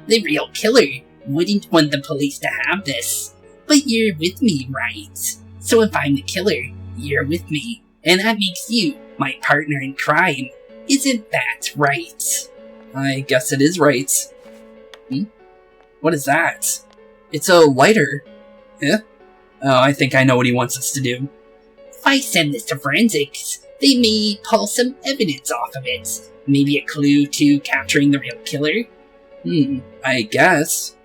The real killer wouldn't want the police to have this. But you're with me, right? So if I'm the killer, you're with me. And that makes you my partner in crime. Isn't that right? I guess it is right. What is that? It's a lighter. Yeah? Oh, I think I know what he wants us to do. If I send this to forensics, they may pull some evidence off of it. Maybe a clue to capturing the real killer. I guess.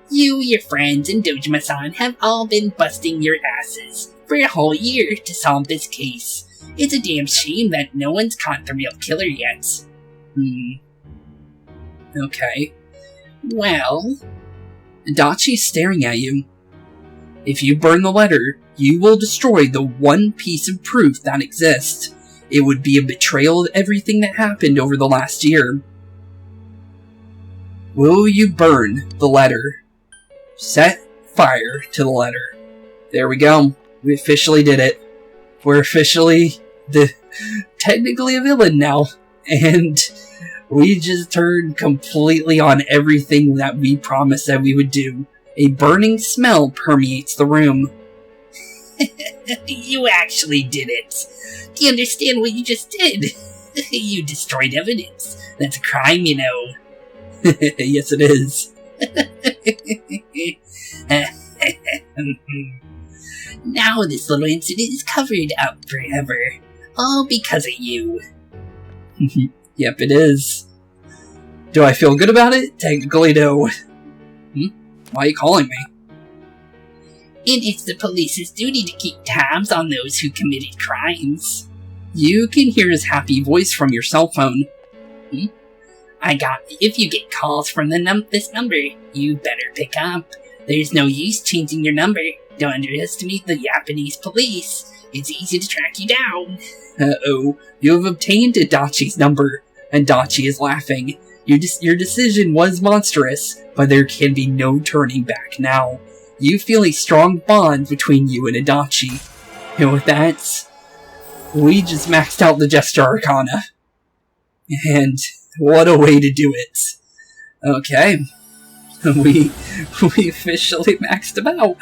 You, your friends, and Dojima-san have all been busting your asses for a whole year to solve this case. It's a damn shame that no one's caught the real killer yet. Okay. Well, Adachi's staring at you. If you burn the letter, you will destroy the one piece of proof that exists. It would be a betrayal of everything that happened over the last year. Will you burn the letter? Set fire to the letter. There we go. We officially did it. We're officially technically a villain now. And we just turned completely on everything that we promised that we would do. A burning smell permeates the room. You actually did it. Do you understand what you just did? You destroyed evidence. That's a crime, you know. Yes, it is. Now this little incident is covered up forever. All because of you. Yep, it is. Do I feel good about it? Technically, no. Why are you calling me? And it's the police's duty to keep tabs on those who committed crimes. You can hear his happy voice from your cell phone. I got it. If you get calls from this number, you better pick up. There's no use changing your number. Don't underestimate the Japanese police. It's easy to track you down. Uh-oh. You have obtained Adachi's number. Adachi is laughing. Your decision was monstrous, but there can be no turning back now. You feel a strong bond between you and Adachi. And with that, we just maxed out the Gesture Arcana. And what a way to do it. Okay. We officially maxed them out.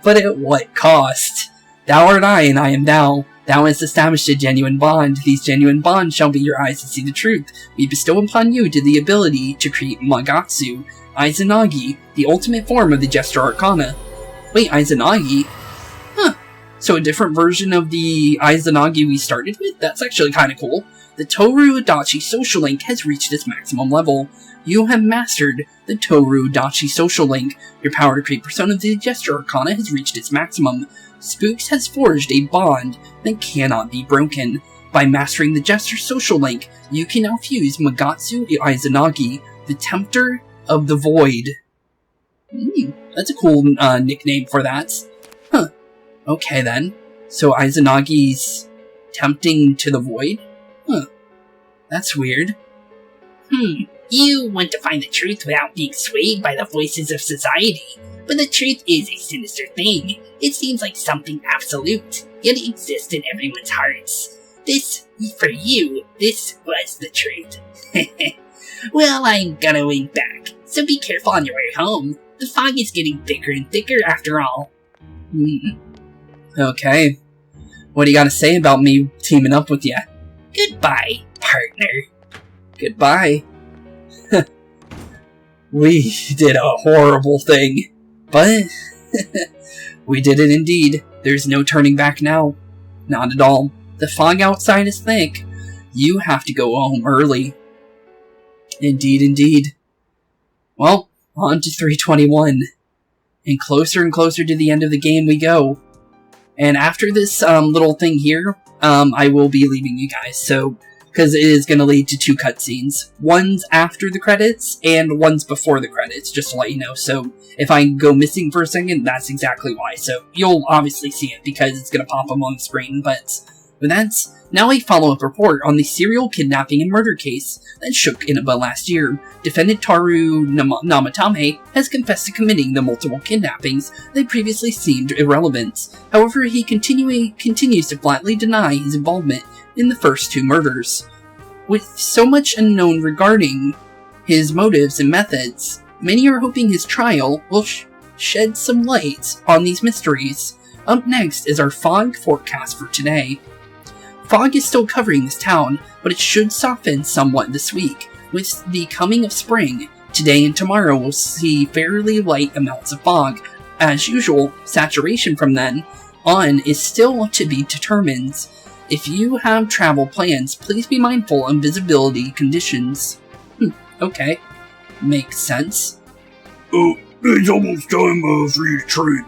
But at what cost? Thou art I, and I am thou. Thou hast established a genuine bond. These genuine bonds shall be your eyes to see the truth. We bestow upon you the ability to create Magatsu, Izanagi, the ultimate form of the Gesture Arcana. Wait, Izanagi? Huh. So a different version of the Izanagi we started with? That's actually kind of cool. The Toru Adachi social link has reached its maximum level. You have mastered the Toru Adachi social link. Your power to create Persona of the Gesture Arcana has reached its maximum. Spooks has forged a bond that cannot be broken. By mastering the Gesture social link, you can now fuse Magatsu Izanagi, the Tempter of the Void. That's a cool nickname for that. Huh. Okay then. So Izanagi's tempting to the void? Huh. That's weird. You want to find the truth without being swayed by the voices of society. But the truth is a sinister thing. It seems like something absolute, yet it exists in everyone's hearts. For you, this was the truth. Well, I'm going back, so be careful on your way home. The fog is getting thicker and thicker after all. Okay. What do you gotta say about me teaming up with you? Goodbye, partner. Goodbye. We did a horrible thing, but we did it indeed. There's no turning back now. Not at all. The fog outside is thick. You have to go home early. Indeed, indeed. Well, on to 321. And closer to the end of the game we go. And after this little thing here, I will be leaving you guys, so because it is going to lead to 2 cutscenes. One's after the credits, and one's before the credits, just to let you know. So if I go missing for a second, that's exactly why. So you'll obviously see it, because it's going to pop up on the screen, but with that, now a follow-up report on the serial kidnapping and murder case that shook Inaba last year. Defendant Taru Namatame has confessed to committing the multiple kidnappings that previously seemed irrelevant. However, he continues to flatly deny his involvement in the first 2 murders. With so much unknown regarding his motives and methods, many are hoping his trial will shed some light on these mysteries. Up next is our fog forecast for today. Fog is still covering this town, but it should soften somewhat this week. With the coming of spring, today and tomorrow will see fairly light amounts of fog. As usual, saturation from then on is still to be determined. If you have travel plans, please be mindful of visibility conditions. Okay. Makes sense. It's almost time for you to train.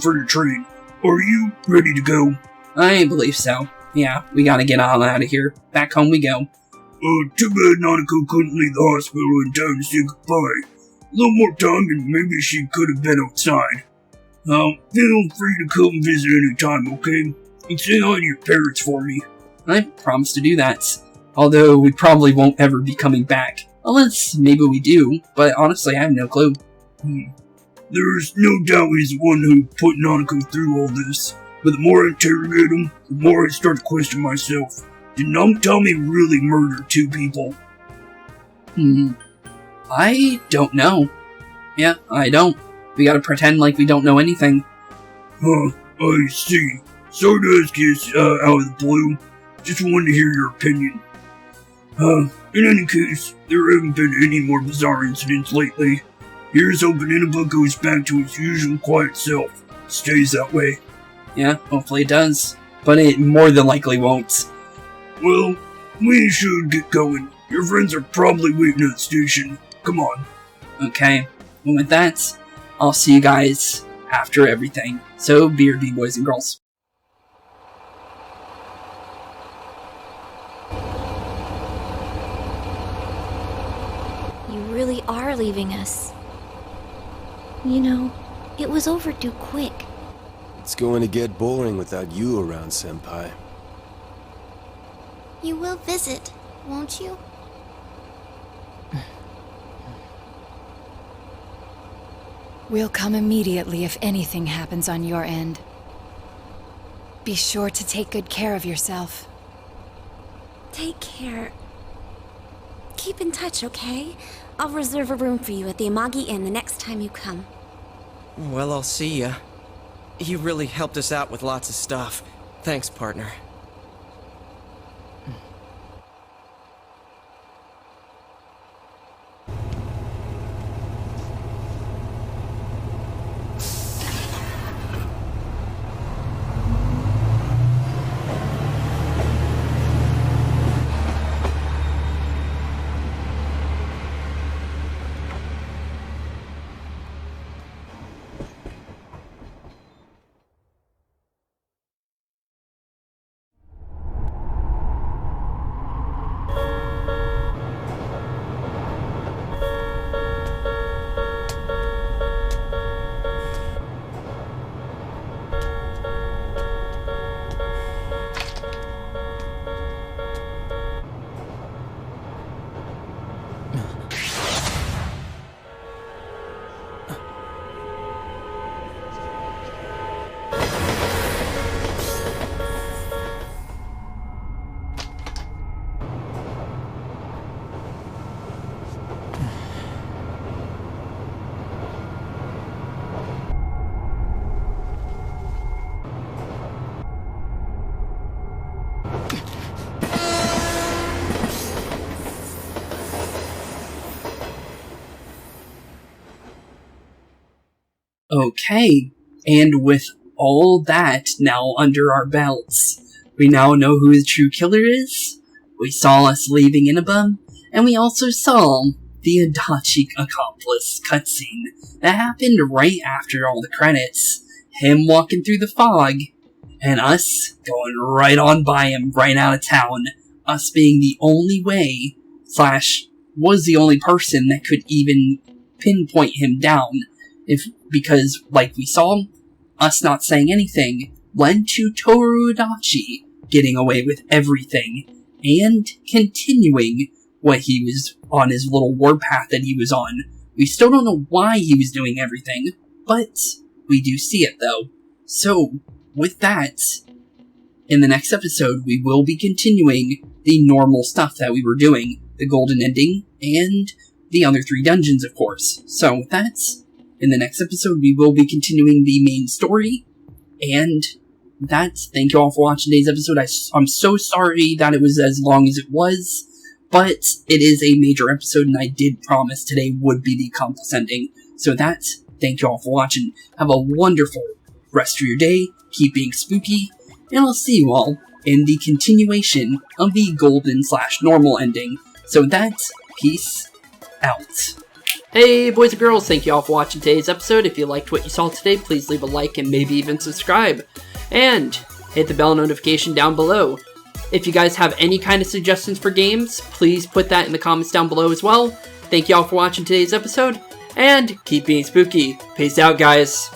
For your train. Are you ready to go? I believe so. Yeah, we gotta get on out of here. Back home we go. Too bad Nanako couldn't leave the hospital in time to say goodbye. A little more time and maybe she could have been outside. Feel free to come visit anytime, okay? And say hi to your parents for me. I promise to do that. Although we probably won't ever be coming back. Unless maybe we do, but honestly I have no clue. There's no doubt he's the one who put Nanako through all this. But the more I interrogate him, the more I start to question myself. Did Namatame really murder 2 people? I don't know. Yeah, I don't. We gotta pretend like we don't know anything. I see. Sorry to ask you out of the blue. Just wanted to hear your opinion. In any case, there haven't been any more bizarre incidents lately. Here's hoping Inaba goes back to its usual quiet self. Stays that way. Yeah, hopefully it does. But it more than likely won't. Well, we should get going. Your friends are probably waiting at the station. Come on. Okay, well with that, I'll see you guys after everything. So, BRB boys and girls. You really are leaving us. You know, it was overdue quick. It's going to get boring without you around, Senpai. You will visit, won't you? We'll come immediately if anything happens on your end. Be sure to take good care of yourself. Take care. Keep in touch, okay? I'll reserve a room for you at the Amagi Inn the next time you come. Well, I'll see ya. You really helped us out with lots of stuff. Thanks, partner. Okay, and with all that now under our belts, we now know who the true killer is. We saw us leaving Inaba, and we also saw the Adachi Accomplice cutscene that happened right after all the credits. Him walking through the fog, and us going right on by him, right out of town. Us being the only way, / was the only person that could even pinpoint him down. Because, like we saw, us not saying anything led to Toru Adachi getting away with everything, and continuing what he was on his little warpath that he was on. We still don't know why he was doing everything, but we do see it though. So, with that, in the next episode, we will be continuing the normal stuff that we were doing, the golden ending, and the other 3 dungeons, of course. So, with that, in the next episode, we will be continuing the main story, and thank you all for watching today's episode. I'm so sorry that it was as long as it was, but it is a major episode, and I did promise today would be the Accomplice ending. So thank you all for watching. Have a wonderful rest of your day, keep being spooky, and I'll see you all in the continuation of the golden/normal ending. So peace out. Hey boys and girls, thank you all for watching today's episode. If you liked what you saw today, please leave a like and maybe even subscribe. And hit the bell notification down below. If you guys have any kind of suggestions for games, please put that in the comments down below as well. Thank you all for watching today's episode, and keep being spooky. Peace out, guys.